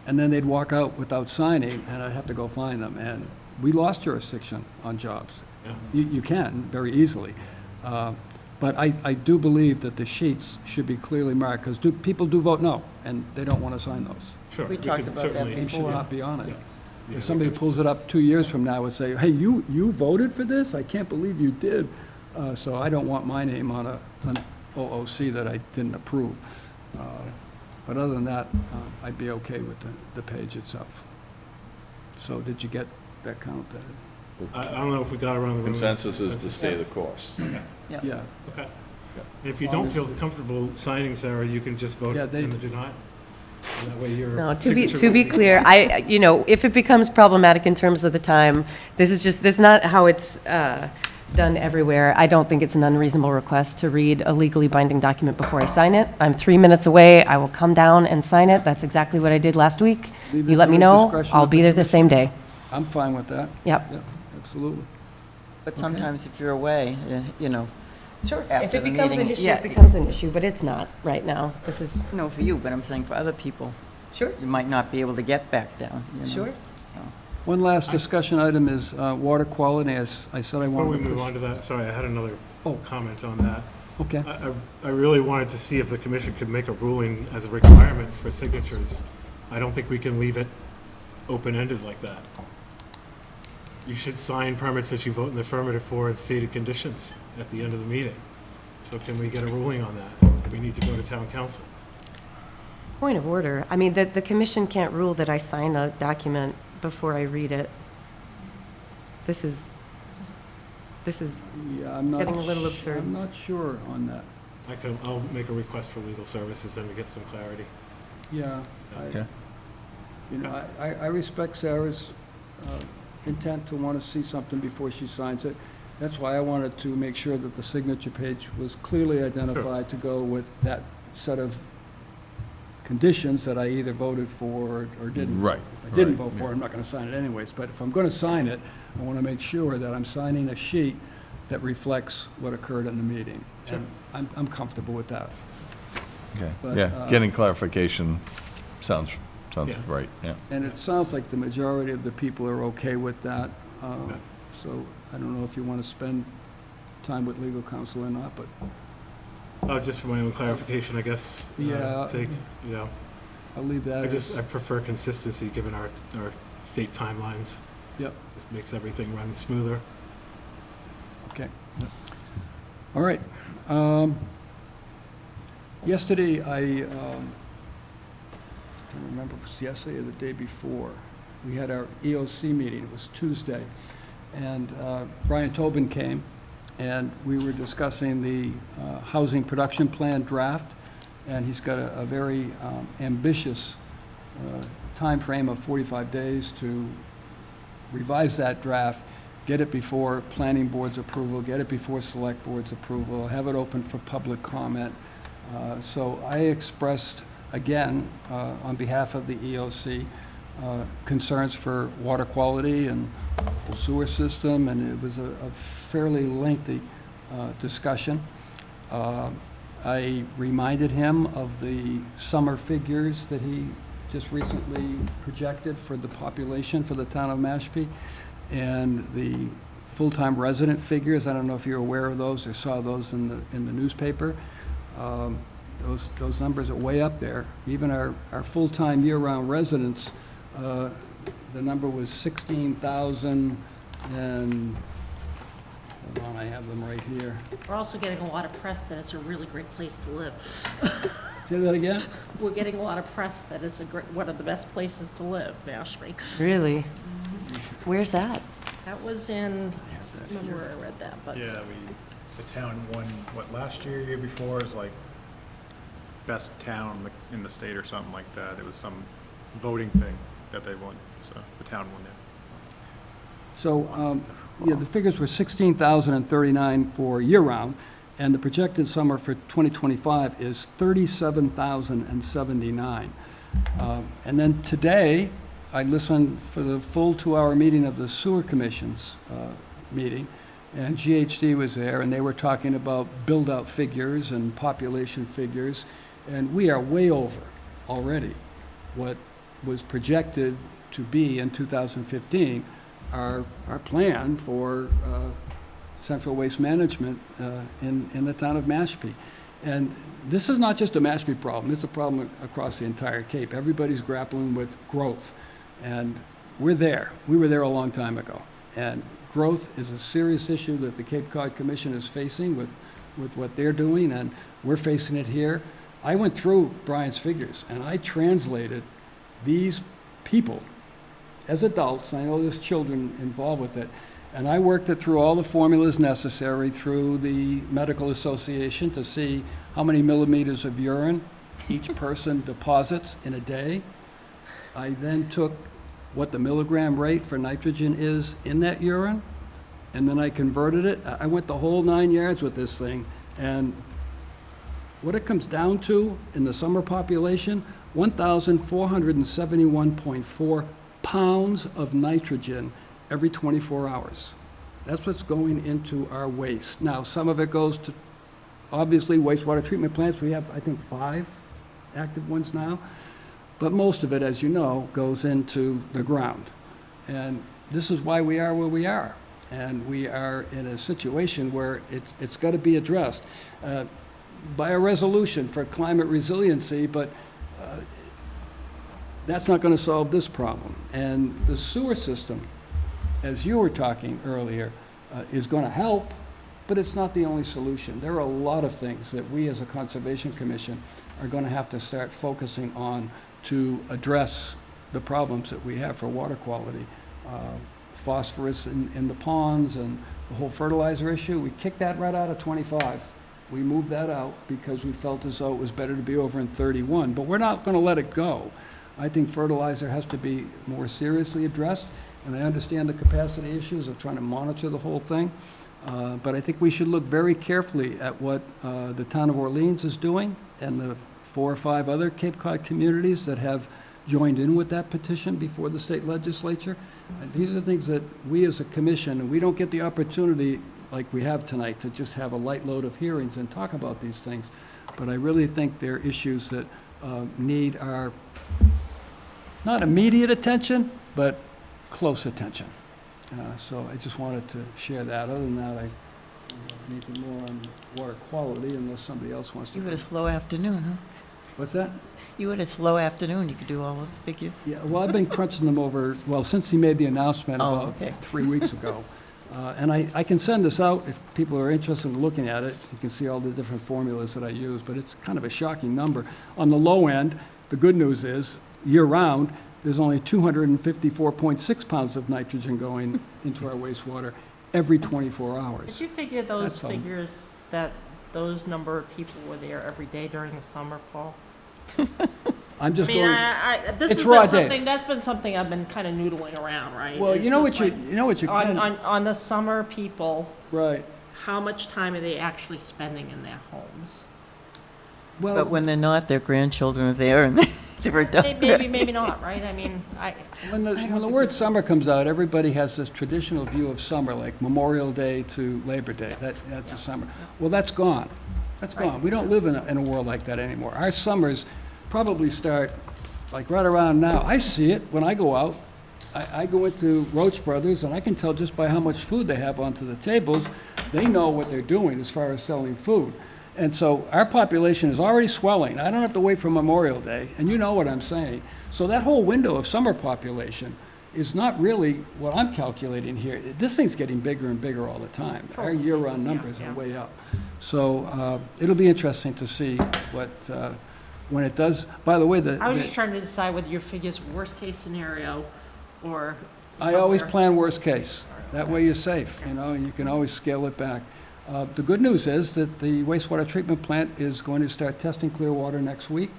and then they'd walk out without signing, and I'd have to go find them. And we lost jurisdiction on jobs. Yeah. You can, very easily. But I do believe that the sheets should be clearly marked, because people do vote no, and they don't want to sign those. Sure. We talked could about that certainly- It should before. not be on it. Yeah. Yeah, If somebody pulls it up 2 years from now and say, hey, you voted for this? I can't believe you did. So I don't want my name on an OOC that I didn't approve. But other than that, I'd be okay with the page itself. So did you get that count? I don't know if we got around the room. Consensus is to stay the course. Yeah. Okay. And if you don't feel comfortable signing, Sarah, you can just vote Yeah, in the denial. And that way your No, signature to will be clear, if it becomes problematic in terms of the time, this is not how it's done everywhere. I don't think it's an unreasonable request to read a legally binding document before I sign it. I'm 3 minutes away, I will come down and sign it. That's exactly what I did last week. Leave it You let to me the know, discretion I'll of be the there the same day. I'm fine with that. Yep. Yeah, absolutely. But sometimes if you're away, Sure. If after it the becomes an meeting, issue, yeah. it becomes an issue, but it's not right now. This is, no, for you, but I'm saying for other people, sure, you might not be able to get back down. sure. So. One last discussion item is water quality. As I said, I Before we wanted to... move on to that, sorry, I had another comment on that. Okay. I really wanted to see if the commission could make a ruling as a requirement for signatures. I don't think we can leave it open-ended like that. You should sign permits that you vote in the affirmative for and stated conditions at the end of the meeting. So can we get a ruling on that? Or do we need to go to town council? Point of order. I mean, the commission can't rule that I sign a document before I read it. This is, This is, Yeah, I'm not. Getting a little sh- absurd. I'm not sure on that. I'll make a request for legal services and we get some clarity. Yeah. Okay. I respect Sarah's intent to want to see something before she signs it. That's why I wanted to make sure that the signature page was clearly identified to go with that set of conditions that I either voted for or didn't. Right, If I didn't right, vote for it, yeah. I'm not going to sign it anyways. But if I'm going to sign it, I want to make sure that I'm signing a sheet that reflects what occurred in the meeting. Sure. And I'm comfortable with that. Okay, But, yeah, getting clarification sounds Yeah. right, yeah. And it sounds like the majority of the people are okay with that. Okay. So I don't know if you want to spend time with legal counsel or not, but Oh, just for my own clarification, I guess. Yeah. Sake, you know, I'll leave that as. I prefer consistency given our state timelines. Yep, Just makes everything run smoother. okay. All right. Yesterday, I can't remember if it was yesterday or the day before, we had our EOC meeting. It was Tuesday. And Brian Tobin came, and we were discussing the housing production plan draft, and he's got a very ambitious timeframe of 45 days to revise that draft, get it before planning board's approval, get it before select board's approval, have it open for public comment. So I expressed, again, on behalf of the EOC, concerns for water quality and the sewer system, and it was a fairly lengthy discussion. I reminded him of the summer figures that he just recently projected for the population for the town of Mashpee, and the full-time resident figures. I don't know if you're aware of those or saw those in the newspaper. Those numbers are way up there. Even our full-time year-round residents, the number was 16,000 and, hold on, I have them right here. We're also getting a lot of press that it's a really great place to live. Say that again? We're getting a lot of press that it's one of the best places to live, Mashpee. really? Where's that? That was in, I don't remember where I read that, but. Yeah, the town won, last year before, is like best town in the state or something like that. It was some voting thing that they won, so the town won it. So, yeah, the figures were 16,039 for year-round, and the projected summer for 2025 is 37,079. And then today, I listened for the full 2-hour meeting of the Sewer Commission's meeting, and GHD was there, and they were talking about build-out figures and population figures, and we are way over already what was projected to be in 2015, our plan for central waste management in the town of Mashpee. And this is not just a Mashpee problem, it's a problem across the entire Cape. Everybody's grappling with growth, and we're there. We were there a long time ago. And growth is a serious issue that the Cape Cod Commission is facing with what they're doing, and we're facing it here. I went through Brian's figures, and I translated these people as adults, I know there's children involved with it, and I worked it through all the formulas necessary through the medical association to see how many millimeters of urine each person deposits in a day. I then took what the milligram rate for nitrogen is in that urine, and then I converted it. I went the whole 9 yards with this thing, and what it comes down to in the summer population, 1,471.4 pounds of nitrogen every 24 hours. That's what's going into our waste. Now, some of it goes to, obviously, wastewater treatment plants. We have, I think, 5 active ones now. But most of it, as you know, goes into the ground. And this is why we are where we are. And we are in a situation where it's got to be addressed by a resolution for climate resiliency, but that's not going to solve this problem. And the sewer system, as you were talking earlier, is going to help, but it's not the only solution. There are a lot of things that we as a Conservation Commission are going to have to start focusing on to address the problems that we have for water quality. phosphorus in the ponds and the whole fertilizer issue. We kicked that right out of 25. We moved that out because we felt as though it was better to be over in 31, but we're not going to let it go. I think fertilizer has to be more seriously addressed, and I understand the capacity issues of trying to monitor the whole thing, but I think we should look very carefully at what the town of Orleans is doing and the 4 or 5 other Cape Cod communities that have joined in with that petition before the state legislature. And these are things that we as a commission, and we don't get the opportunity like we have tonight to just have a light load of hearings and talk about these things. But I really think they're issues that need our, not immediate attention, but close attention. So I just wanted to share that. Other than that, I anything more on water quality unless somebody else wants to. You had a slow afternoon, huh? What's that? You had a slow afternoon, you could do all those figures. Yeah, well, I've been crunching them over, well, since he made the announcement Oh, about okay. 3 weeks ago. And I can send this out if people are interested in looking at it. You can see all the different formulas that I use, but it's kind of a shocking number. On the low end, the good news is, year-round, there's only 254.6 pounds of nitrogen going into our wastewater every 24 Did hours. you figure those That's all. figures, that those number of people were there every day during the summer, Paul? I'm I just mean, going, this It's has raw been data. something, that's been something I've been kind of noodling around, right? well, It's you know just what you, like, you know what you can, on the summer people, right. how much time are they actually spending in their homes? But Well, when they're not, their grandchildren are there and they're done. Maybe not, right? I mean, when the word summer comes out, everybody has this traditional view of summer, like Memorial Day to Labor Day. That's the summer. Well, that's gone. That's gone. We don't live in a world like that anymore. Our summers probably start like right around now. I see it when I go out. I go into Roach Brothers, and I can tell just by how much food they have onto the tables, they know what they're doing as far as selling food. And so our population is already swelling. I don't have to wait for Memorial Day, and you know what I'm saying. So that whole window of summer population is not really what I'm calculating here. This thing's getting bigger and bigger all the time. Our year-round numbers are way up. So it'll be interesting to see what, when it does, by the way, I was just trying to decide whether your figure's worst-case scenario or I always somewhere. plan worst case. That way you're safe, you know, and you can always scale it back. The good news is that the wastewater treatment plant is going to start testing clear water next week.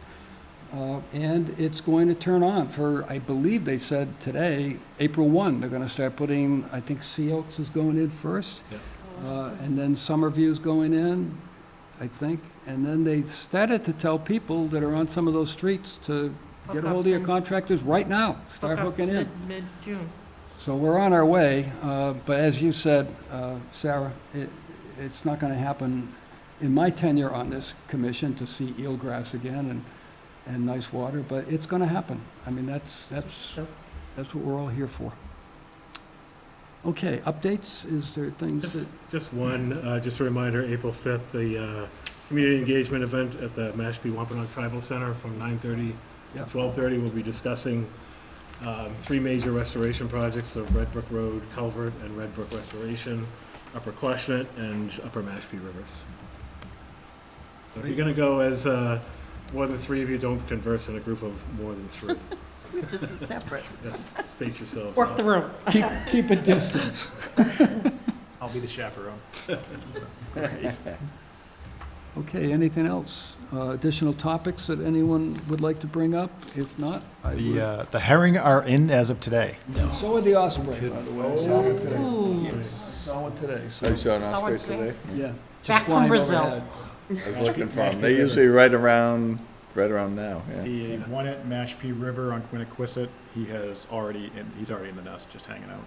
And it's going to turn on for, I believe they said today, April 1. They're going to start putting, I think Sea Oaks is going in first. And then Summerview's going in, I think. And then they started to tell people that are on some of those streets to get a hold of your contractors right now. Start hooking in. Mid-June. So we're on our way, but as you said, Sarah, it's not going to happen in my tenure on this commission to see eelgrass again and nice water, but it's going to happen. I mean, that's what we're all here for. Okay, updates? Is there things that? Just one, just a reminder, April 5th, the community engagement event at the Mashpee Wampanoag Tribal Center from 9:30 Yeah. to 12:30. We'll be discussing 3 major restoration projects of Red Brook Road Culvert and Red Brook Restoration, Upper Quashnet, and Upper Mashpee Rivers. So if you're going to go as more than 3 of you, don't converse in a group of more than 3. This is separate. Just space yourselves Work out. the room. Keep a distance. I'll be the chaperone. Okay, anything else? Additional topics that anyone would like to bring up? If not, I would. The herring are in as of today. So are the osprey, by the way. Saw one today. Saw one today, so, I saw an Saw one osprey today? today. yeah. just Back from flying Brazil. overhead. I was looking for them. They usually right around now, yeah. The one at Mashpee River on Quiniquisette, he's already in the nest, just hanging out.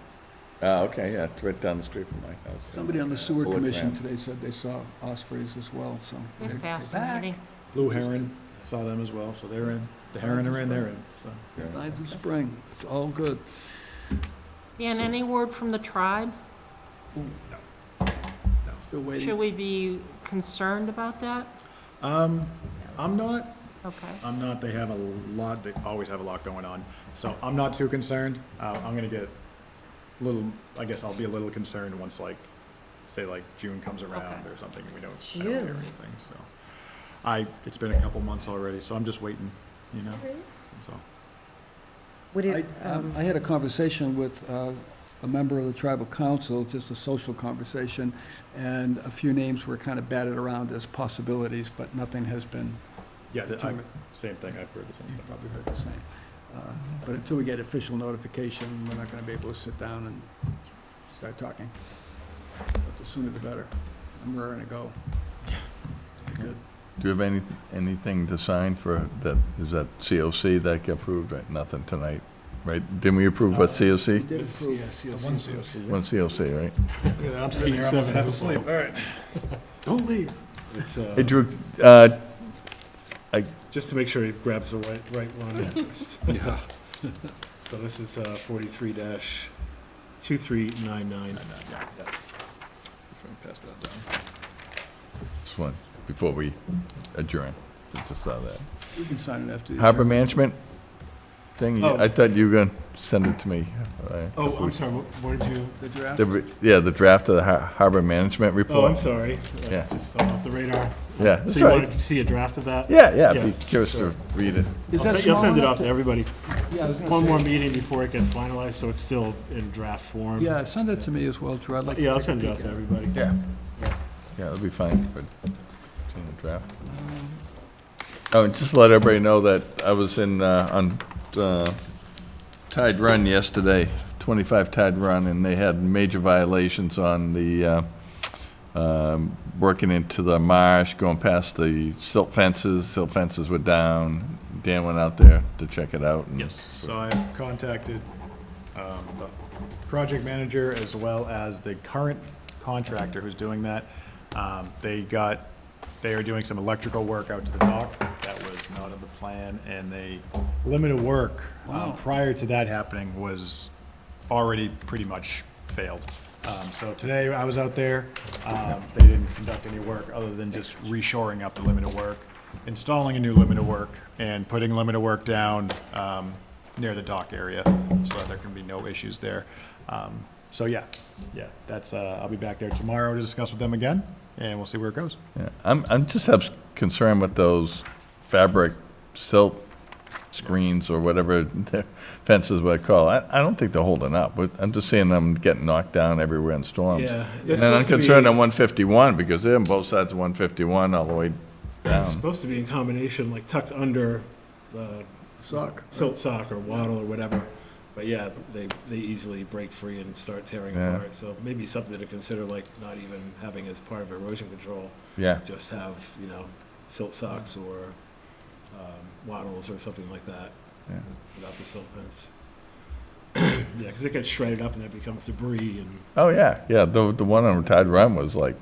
Oh, okay, yeah, it's right down the street from my house. Somebody on the sewer Bullet commission tramp. today said they saw ospreys as well, so. They're they're back. fascinating. Blue heron, saw them as well, so they're in. The heron are in, they're in, so. Yeah. Signs of spring, it's all good. And any word from the tribe? Still waiting. Should we be concerned about that? I'm not. Okay. I'm not. They have a lot, they always have a lot going on. So I'm not too concerned. I'm gonna get a little, I guess I'll be a little concerned once say June comes around Okay. or something. I don't hear June. anything, so. It's been a couple months already, so I'm just waiting, you know, so. Would it, I had a conversation with a member of the tribal council, just a social conversation, and a few names were kind of batted around as possibilities, but nothing has been, Yeah, same thing, I've heard the same you've thing. probably heard the same. But until we get official notification, we're not going to be able to sit down and start talking. But the sooner the better. I'm raring to go. Good. Do you have anything to sign for that, is that COC that got approved, right? Nothing tonight, right? Didn't we approve what COC? Did approve. Yes, One COC. One COC, right? I'm sitting here almost half asleep, all right. Don't leave. It's, Hey, Drew, just to make sure he grabs the right one first. Yeah. So this is 43-2399. Pass that down. just one, before we adjourn, since I saw that. You can sign it after. the Harbor adjournment. management thing, Oh. I thought you were gonna send it to me. Oh, I'm sorry, what did you? The draft? Yeah, the draft of the harbor management report. Oh, I'm sorry. Yeah. Just fell off the radar. Yeah, So that's you right. wanted to see a draft of that? Yeah, yeah, Yeah, I'd be curious sure. to read it. Is I'll that send- You'll small send it enough off to everybody. Yeah, I was gonna One say- more meeting before it gets finalized, so it's still in draft form. Yeah, send it to me as well, Drew. I'd like to Yeah, I'll take a send it out peek to at everybody. Yeah. Yeah, that'd be fine for seeing the draft. Oh, and just to let everybody know that I was on Tide Run yesterday, 25 Tide Run, and they had major violations on the, working into the marsh, going past the silt fences were down. Dan went out there to check it out. and- Yes, so I've contacted the project manager as well as the current contractor who's doing that. They are doing some electrical work out to the dock that was not in the plan, and the limit of work prior to that happening was already pretty much failed. So today I was out there, they didn't conduct any work other than just reshoring up the limit of work, installing a new limit of work, and putting limit of work down near the dock area, so that there can be no issues there. So yeah, that's, I'll be back there tomorrow to discuss with them again, and we'll see where it goes. Yeah, I'm just have concern with those fabric silt screens or whatever the fences what I call. I don't think they're holding up, but I'm just seeing them getting knocked down everywhere in storms. Yeah. And then I'm concerned on 151 because they're on both sides of 151 all the way It's down. supposed to be in combination, like tucked under the Sock. silt sock or wattle or whatever. But yeah, they easily break free and start tearing Yeah. apart. So maybe something to consider, like not even having as part of erosion control. Yeah, Just have, silt socks or wattles or something like that yeah. without the silt fence. Yeah, because it gets shredded up and it becomes debris and. Oh, yeah, the one on Tide Run was like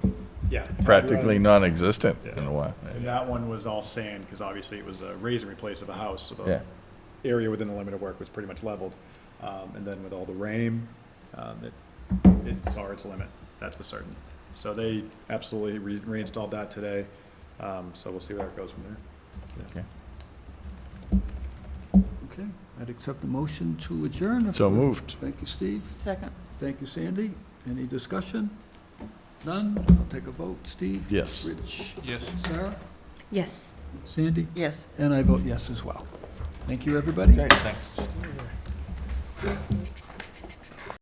Yeah. practically non-existent in a while. And that one was all sand, because obviously it was a raise and replace of a house, so Yeah. the area within the limit of work was pretty much leveled. And then with all the rain, it saw its limit, that's for certain. So they absolutely reinstalled that today, so we'll see where it goes from there. Okay. Okay, I'd accept a motion to adjourn. So moved. Thank you, Steve. Second. Thank you, Sandy. Any discussion? None? I'll take a vote. Steve? Yes. Rich? Yes. Sarah? Yes. Sandy? Yes. And I vote yes as well. Thank you, everybody. Okay, thanks.